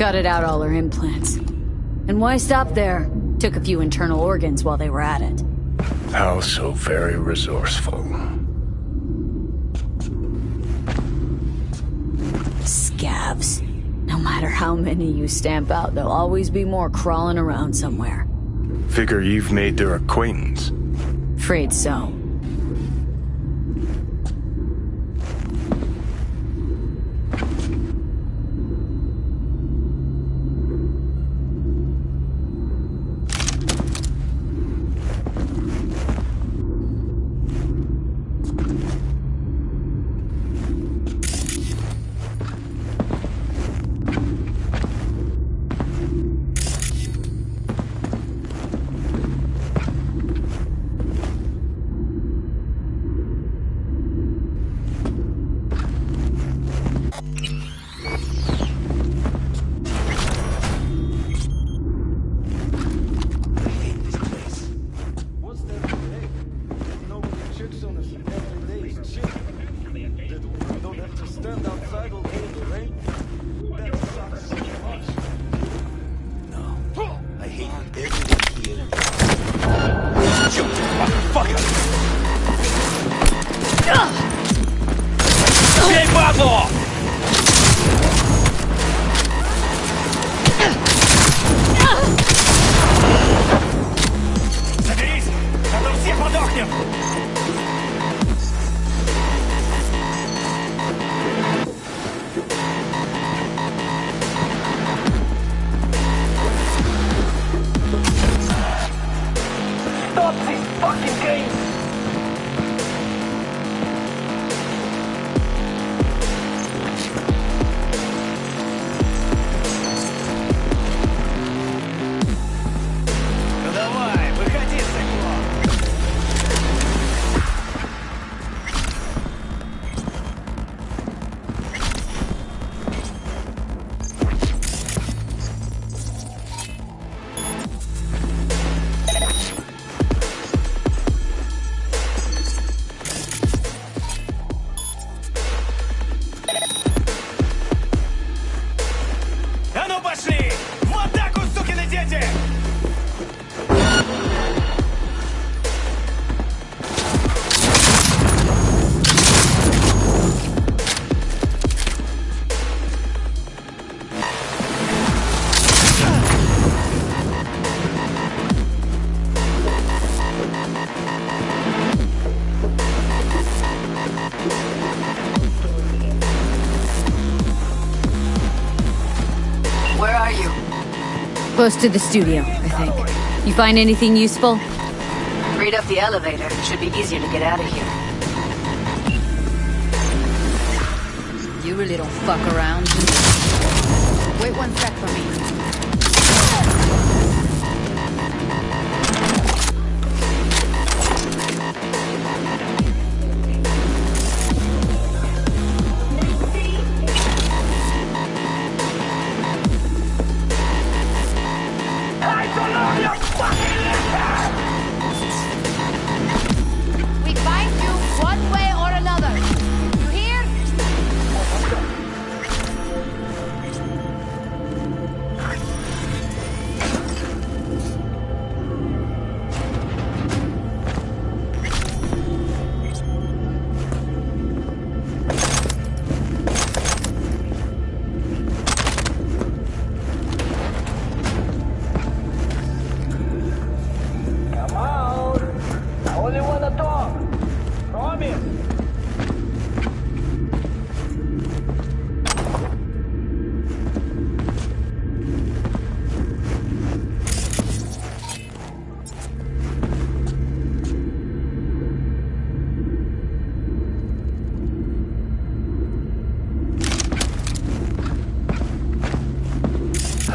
Gutted out all her implants. And why stop there? Took a few internal organs while they were at it. How so very resourceful. Scabs. No matter how many you stamp out, there'll always be more crawling around somewhere. Figure you've made their acquaintance. Afraid so. chicks on us every day's chick. They don't have to stand outside all day in the rain. That sucks so much. No. I hate everyone here. You motherfucker! Бей бабло! Соберись, а то все подохнем! Stop this fucking game! Ну давай, выходи, циклон! А ну пошли! В атаку, сукины дети! Where are you? Close to the studio, I think. You find anything useful? Read up the elevator. It should be easier to get out of here. You really don't fuck around. Wait one sec for me. We find you one way or another. You hear? Come out! I only wanna talk! Promise!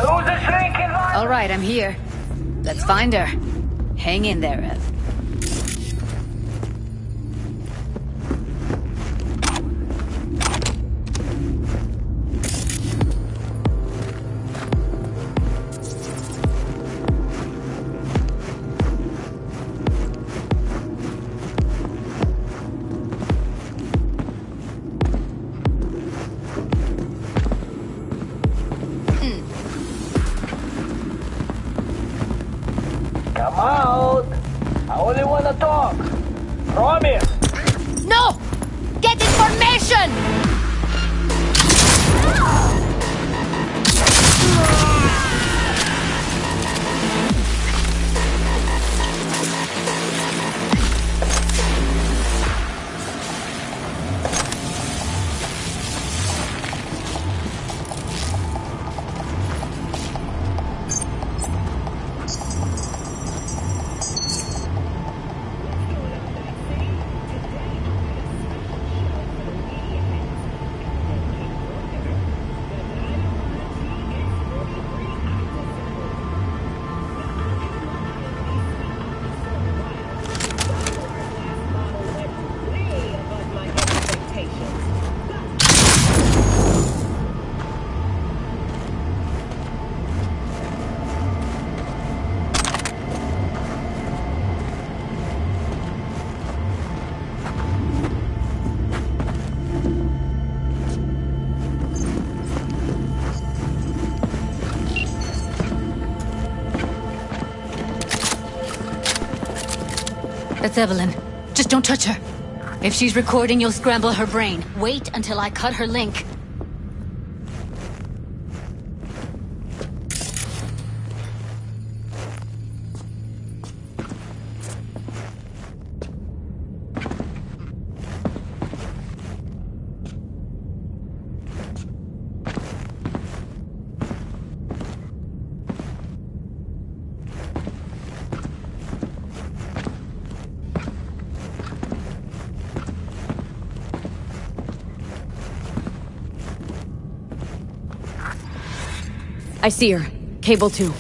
Who's the shrinking one? All right, I'm here. Let's find her. Hang in there, Ev. Come out! I only wanna talk! Promise! No! Get information! That's Evelyn. Just don't touch her. If she's recording, you'll scramble her brain. Wait until I cut her link. I see her. Cable 2.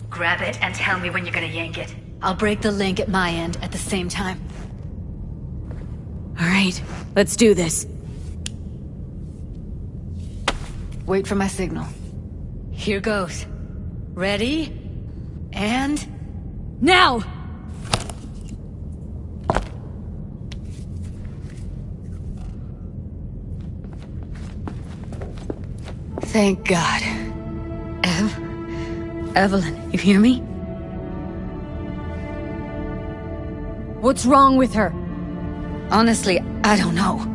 Grab it and tell me when you're gonna yank it. I'll break the link at my end at the same time. Alright, let's do this. Wait for my signal. Here goes. Ready? And... now! Thank God. Evelyn, you hear me? What's wrong with her? Honestly, I don't know.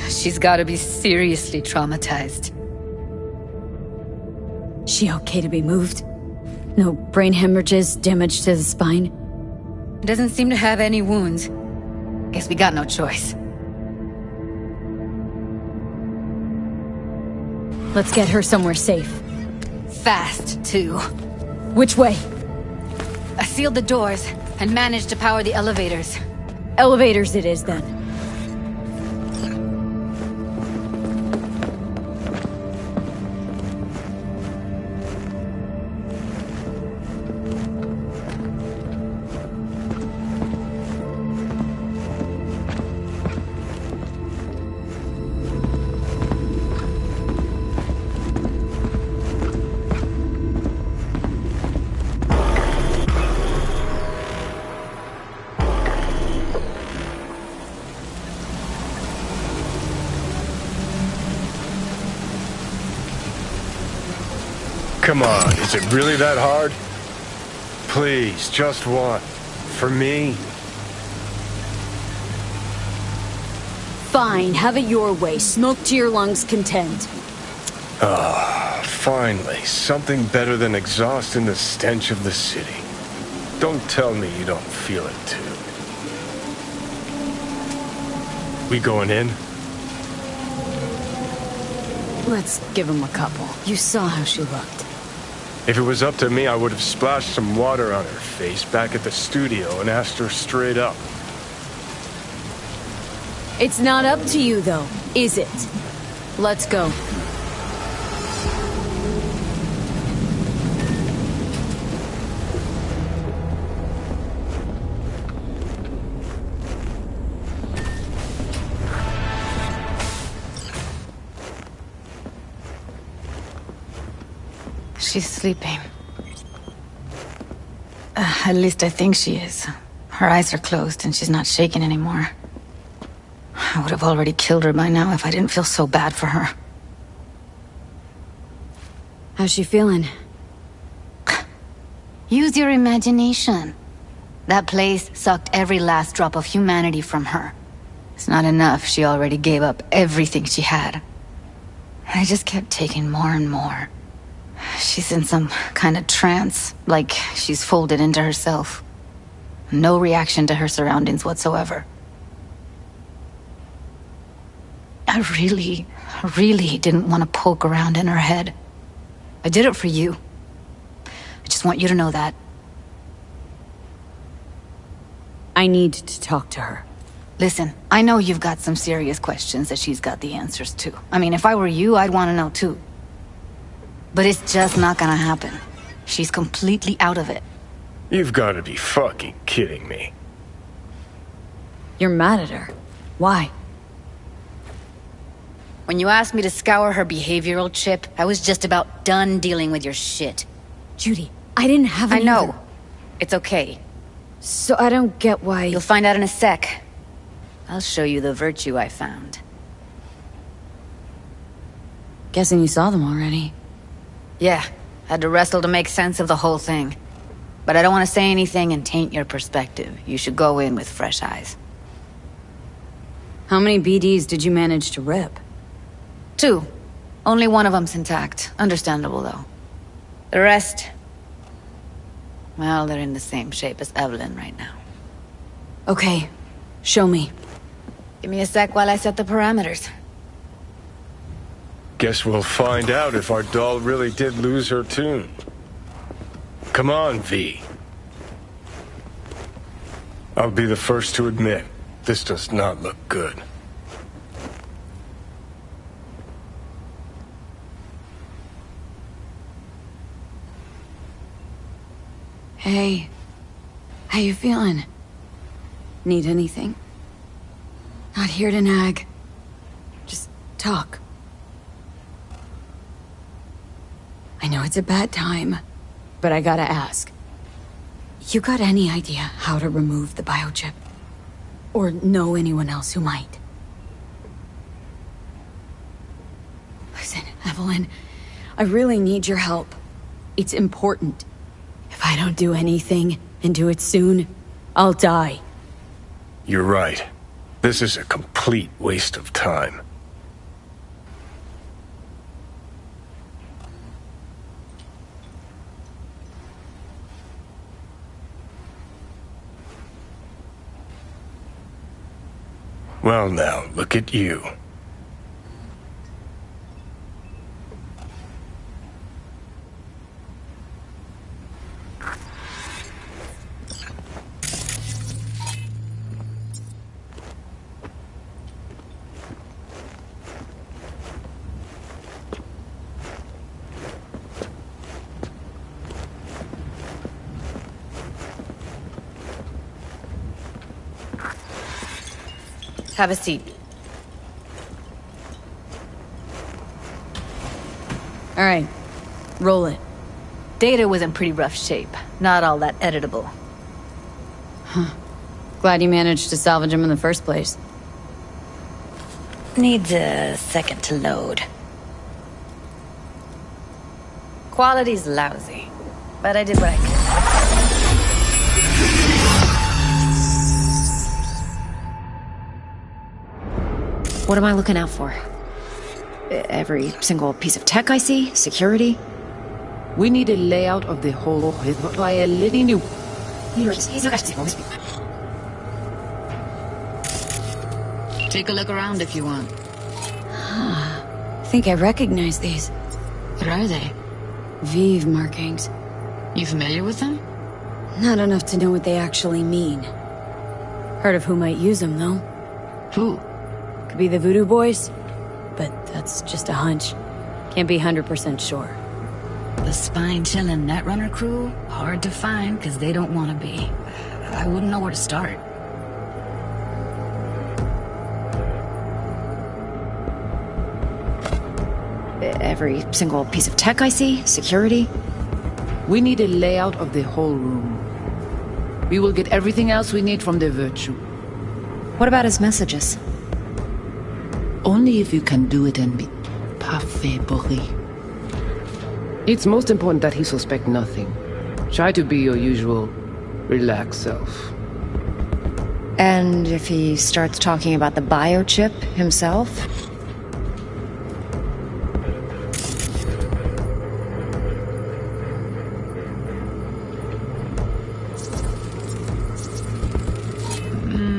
She's gotta be seriously traumatized. She okay to be moved? No brain hemorrhages, damage to the spine? Doesn't seem to have any wounds. Guess we got no choice. Let's get her somewhere safe. Fast, too. Which way? I sealed the doors and managed to power the elevators. Elevators it is, then. Come on, is it really that hard? Please, just one. For me? Fine, have it your way. Smoke to your lungs' content. Ah, finally. Something better than exhaust in the stench of the city. Don't tell me you don't feel it, too. We going in? Let's give him a couple. You saw how she looked. If it was up to me, I would have splashed some water on her face back at the studio and asked her straight up. It's not up to you, though, is it? Let's go. She's sleeping. At least I think she is. Her eyes are closed and she's not shaking anymore. I would have already killed her by now if I didn't feel so bad for her. How's she feeling? Use your imagination. That place sucked every last drop of humanity from her. It's not enough, she already gave up everything she had. I just kept taking more and more. She's in some kind of trance, like she's folded into herself. No reaction to her surroundings whatsoever. I really didn't want to poke around in her head. I did it for you. I just want you to know that. I need to talk to her. Listen, I know you've got some serious questions that she's got the answers to. I mean, if I were you, I'd want to know too. But it's just not gonna happen. She's completely out of it. You've got to be fucking kidding me. You're mad at her. Why? When you asked me to scour her behavioral chip, I was just about done dealing with your shit. Judy, I didn't have any I know. other- It's okay. So I don't get why... You'll find out in a sec. I'll show you the virtue I found. Guessing you saw them already. Yeah, had to wrestle to make sense of the whole thing. but I don't want to say anything and taint your perspective. You should go in with fresh eyes. How many BDs did you manage to rip? 2. Only one of them's intact. Understandable, though. The rest... well, they're in the same shape as Evelyn right now. Okay. Show me. Give me a sec while I set the parameters. Guess we'll find out if our doll really did lose her tune. Come on, V. I'll be the first to admit, this does not look good. Hey. How you feeling? Need anything? Not here to nag. Just talk. I know it's a bad time, but I gotta ask. You got any idea how to remove the biochip? Or know anyone else who might? Listen, Evelyn, I really need your help. It's important. If I don't do anything, and do it soon, I'll die. You're right. This is a complete waste of time. Well now, look at you. Have a seat. All right. Roll it. Data was in pretty rough shape. Not all that editable. Huh. Glad you managed to salvage him in the first place. Needs a second to load. Quality's lousy, but I did what I could. What am I looking out for? Every single piece of tech I see? Security? We need a layout of the whole by a little new. Take a look around if you want. I think I recognize these. What are they? Vive markings. You familiar with them? Not enough to know what they actually mean. Heard of who might use them, though. Who? Could be the Voodoo Boys, but that's just a hunch. Can't be 100% sure. The spine-chilling Netrunner crew? Hard to find, because they don't want to be. I wouldn't know where to start. Every single piece of tech I see? Security? We need a layout of the whole room. We will get everything else we need from the Virtue. What about his messages? Only if you can do it and be parfait bourré. It's most important that he suspect nothing. Try to be your usual, relaxed self. And if he starts talking about the biochip himself?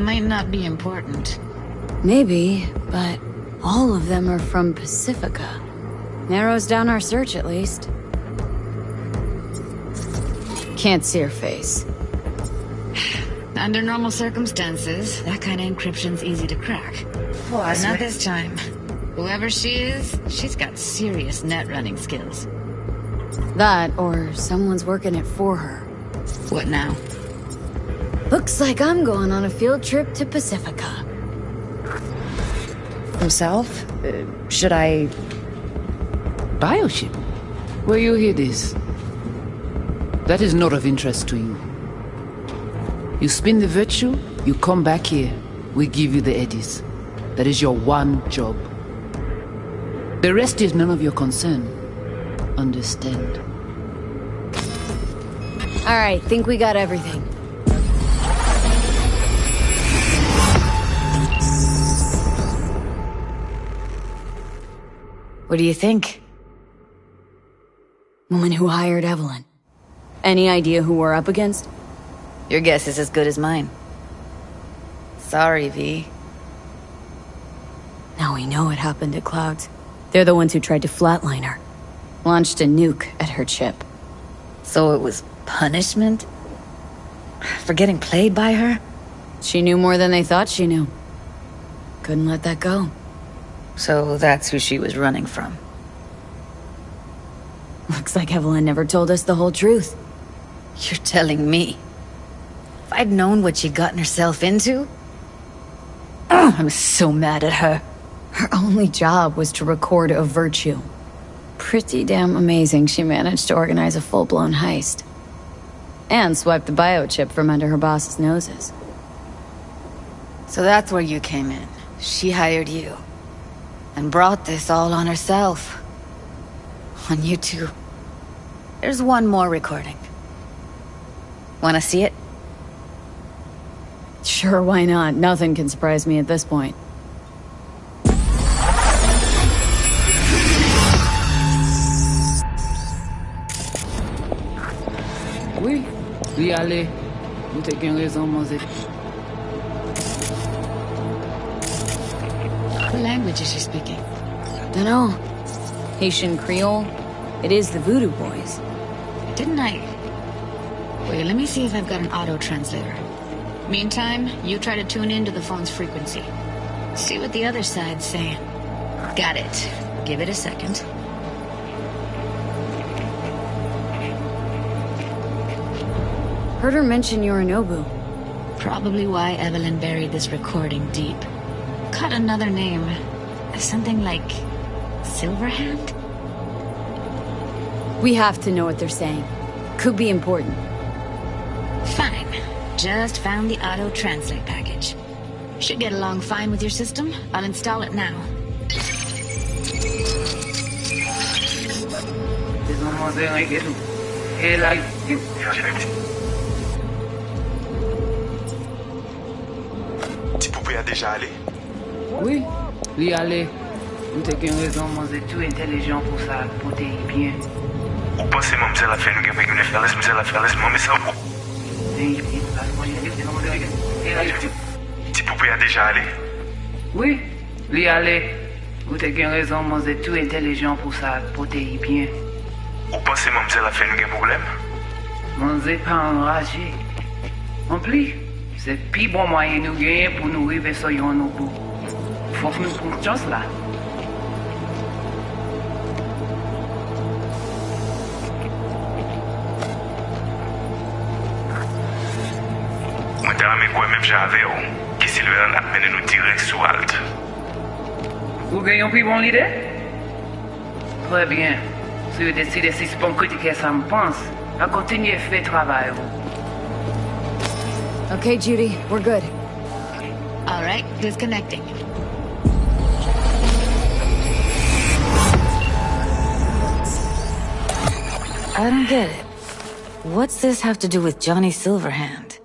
Might not be important. Maybe, but all of them are from Pacifica. Narrows down our search, at least. Can't see her face. Under normal circumstances, that kind of encryption's easy to crack. But not this time. Whoever she is, she's got serious net running skills. That, or someone's working it for her. What now? Looks like I'm going on a field trip to Pacifica. Himself? Should I... Biochip? Where you hear this? That is not of interest to you. You spin the Virtue, you come back here. We give you the eddies. That is your one job. The rest is none of your concern. Understand? Alright, think we got everything. What do you think? Woman who hired Evelyn. Any idea who we're up against? Your guess is as good as mine. Sorry, V. Now we know what happened at Clouds. They're the ones who tried to flatline her. Launched a nuke at her chip. So it was punishment? For getting played by her? She knew more than they thought she knew. Couldn't let that go. So that's who she was running from. Looks like Evelyn never told us the whole truth. You're telling me? If I'd known what she'd gotten herself into? I'm so mad at her. Her only job was to record a virtue. Pretty damn amazing she managed to organize a full-blown heist. And swipe the biochip from under her boss's noses. So that's where you came in. She hired you. And brought this all on herself. On you too. There's one more recording. Wanna see it? Sure, why not? Nothing can surprise me at this point. Oui, oui, allez. Vous t'es qu'une raison, Mosé. What language is she speaking? Dunno. Haitian Creole? It is the Voodoo Boys. Didn't I? Wait, let me see if I've got an auto-translator. Meantime, you try to tune into the phone's frequency. See what the other side's saying. Got it. Give it a second. Heard her mention Yorinobu. Probably why Evelyn buried this recording deep. Caught another name. Something like... Silverhand? We have to know what they're saying. Could be important. Fine. Just found the auto-translate package. Should get along fine with your system. I'll install it now. Petit poupée a déjà allé? Oui, oui, allez. Vous t'es qu'une raison, Mosé, tout intelligent pour ça, pour t'y bien. Ou pensez, mademoiselle a fait nous gagner une faire, laisse-moi mais ça vous. Petit poupée a déjà allé? Oui, oui, allez. Vous t'es qu'une raison, Mosé, tout intelligent pour ça, pour t'y bien. Ou pensez, mademoiselle a fait nous gagner problème? Mosé pas enragé. En plus, c'est plus bon moyen nous gagner pour nous arriver sur yon au bout. Faut que nous prenions chance là. Moi, t'as ramé quoi même j'avais, qui s'il veut en appeler nous direct sous halte. Vous gagnez plus bon l'idée? Très bien. Si vous décidez si c'est bon critiquer ça me pense, à continuer à faire travail. Okay, Judy, we're good. All right, disconnecting. I don't get it. What's this have to do with Johnny Silverhand?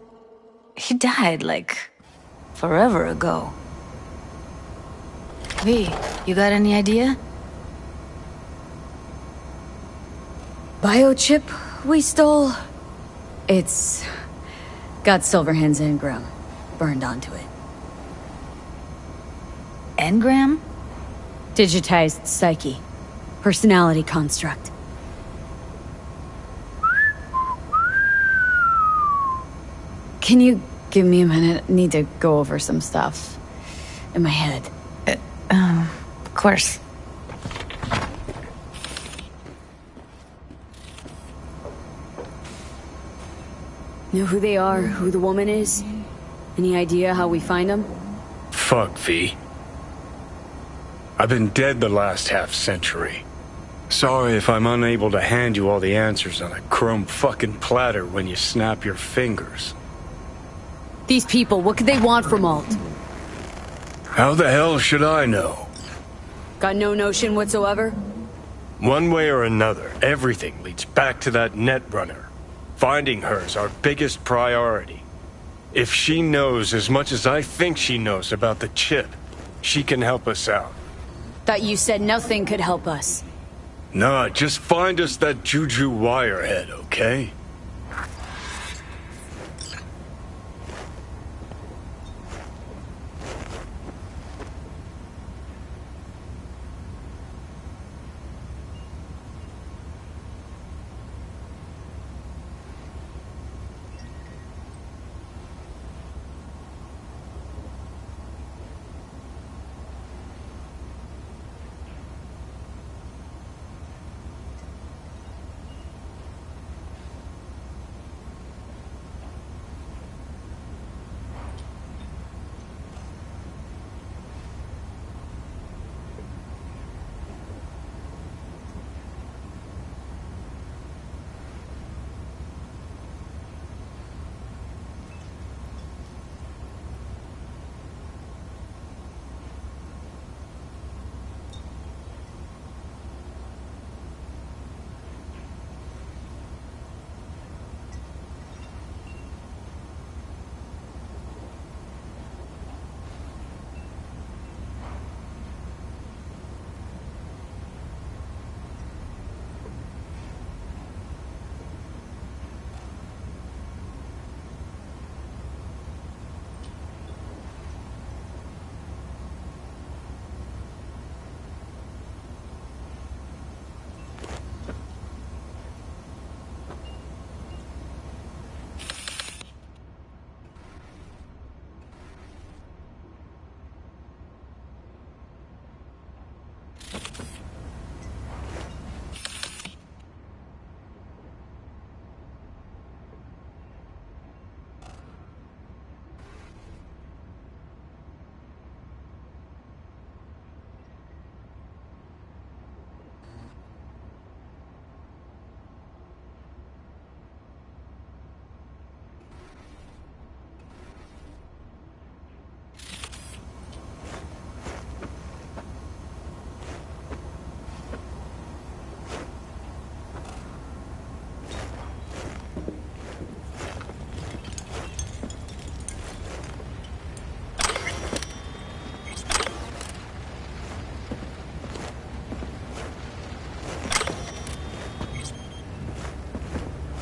He died, like, forever ago. V, you got any idea? Biochip we stole? It's... got Silverhand's engram burned onto it. Engram? Digitized psyche. Personality construct. Can you give me a minute? I need to go over some stuff in my head. Of course. Know who they are, who the woman is? Any idea how we find them? Fuck, V. I've been dead the last half-century. Sorry if I'm unable to hand you all the answers on a chrome fucking platter when you snap your fingers. These people, what could they want from Alt? How the hell should I know? Got no notion whatsoever? One way or another, everything leads back to that Netrunner. Finding her's our biggest priority. If she knows as much as I think she knows about the chip, she can help us out. Thought you said nothing could help us. Nah, just find us that Juju wirehead, okay?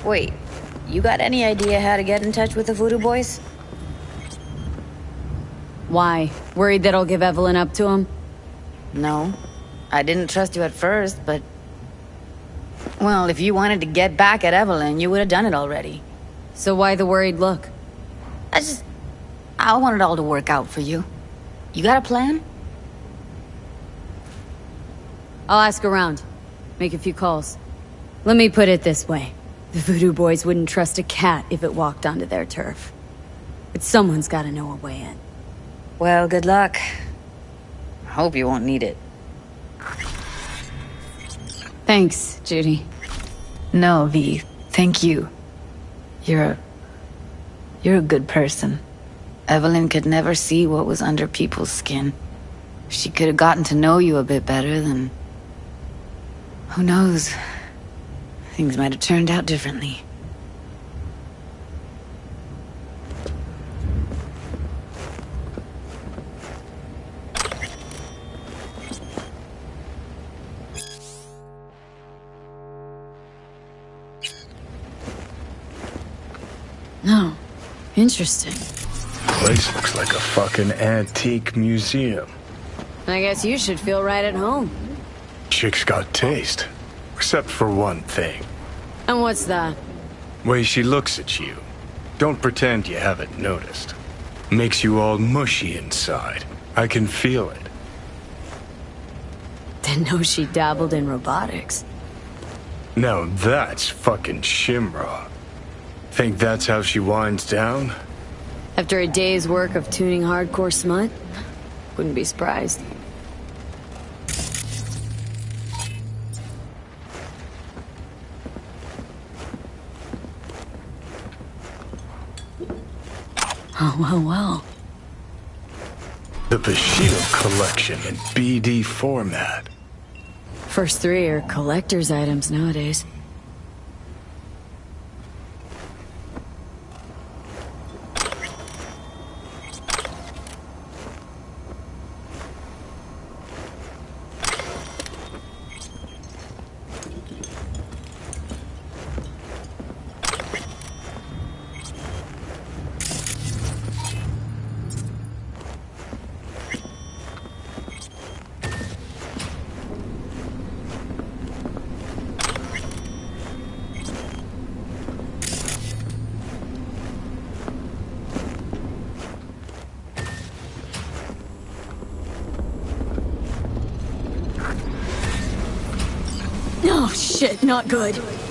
Wait, you got any idea how to get in touch with the Voodoo Boys? Why? Worried that I'll give Evelyn up to him? No. I didn't trust you at first, but... Well, if you wanted to get back at Evelyn, you would have done it already. So why the worried look? I want it all to work out for you. You got a plan? I'll ask around. Make a few calls. Let me put it this way. The Voodoo Boys wouldn't trust a cat if it walked onto their turf. But someone's gotta know a way in. Well, good luck. I hope you won't need it. Thanks, Judy. No, V. Thank you. You're a good person. Evelyn could never see what was under people's skin. If she could have gotten to know you a bit better, then... Who knows? Things might have turned out differently. No. Interesting. Place looks like a fucking antique museum. I guess you should feel right at home. Chick's got taste. Except for one thing. And what's that? Way she looks at you. Don't pretend you haven't noticed. Makes you all mushy inside. I can feel it. Didn't know she dabbled in robotics. Now that's fucking Shimra. Think that's how she winds down? After a day's work of tuning hardcore smut? Wouldn't be surprised. Oh, well. The Bushido collection in BD format. First three are collector's items nowadays. shit, not good.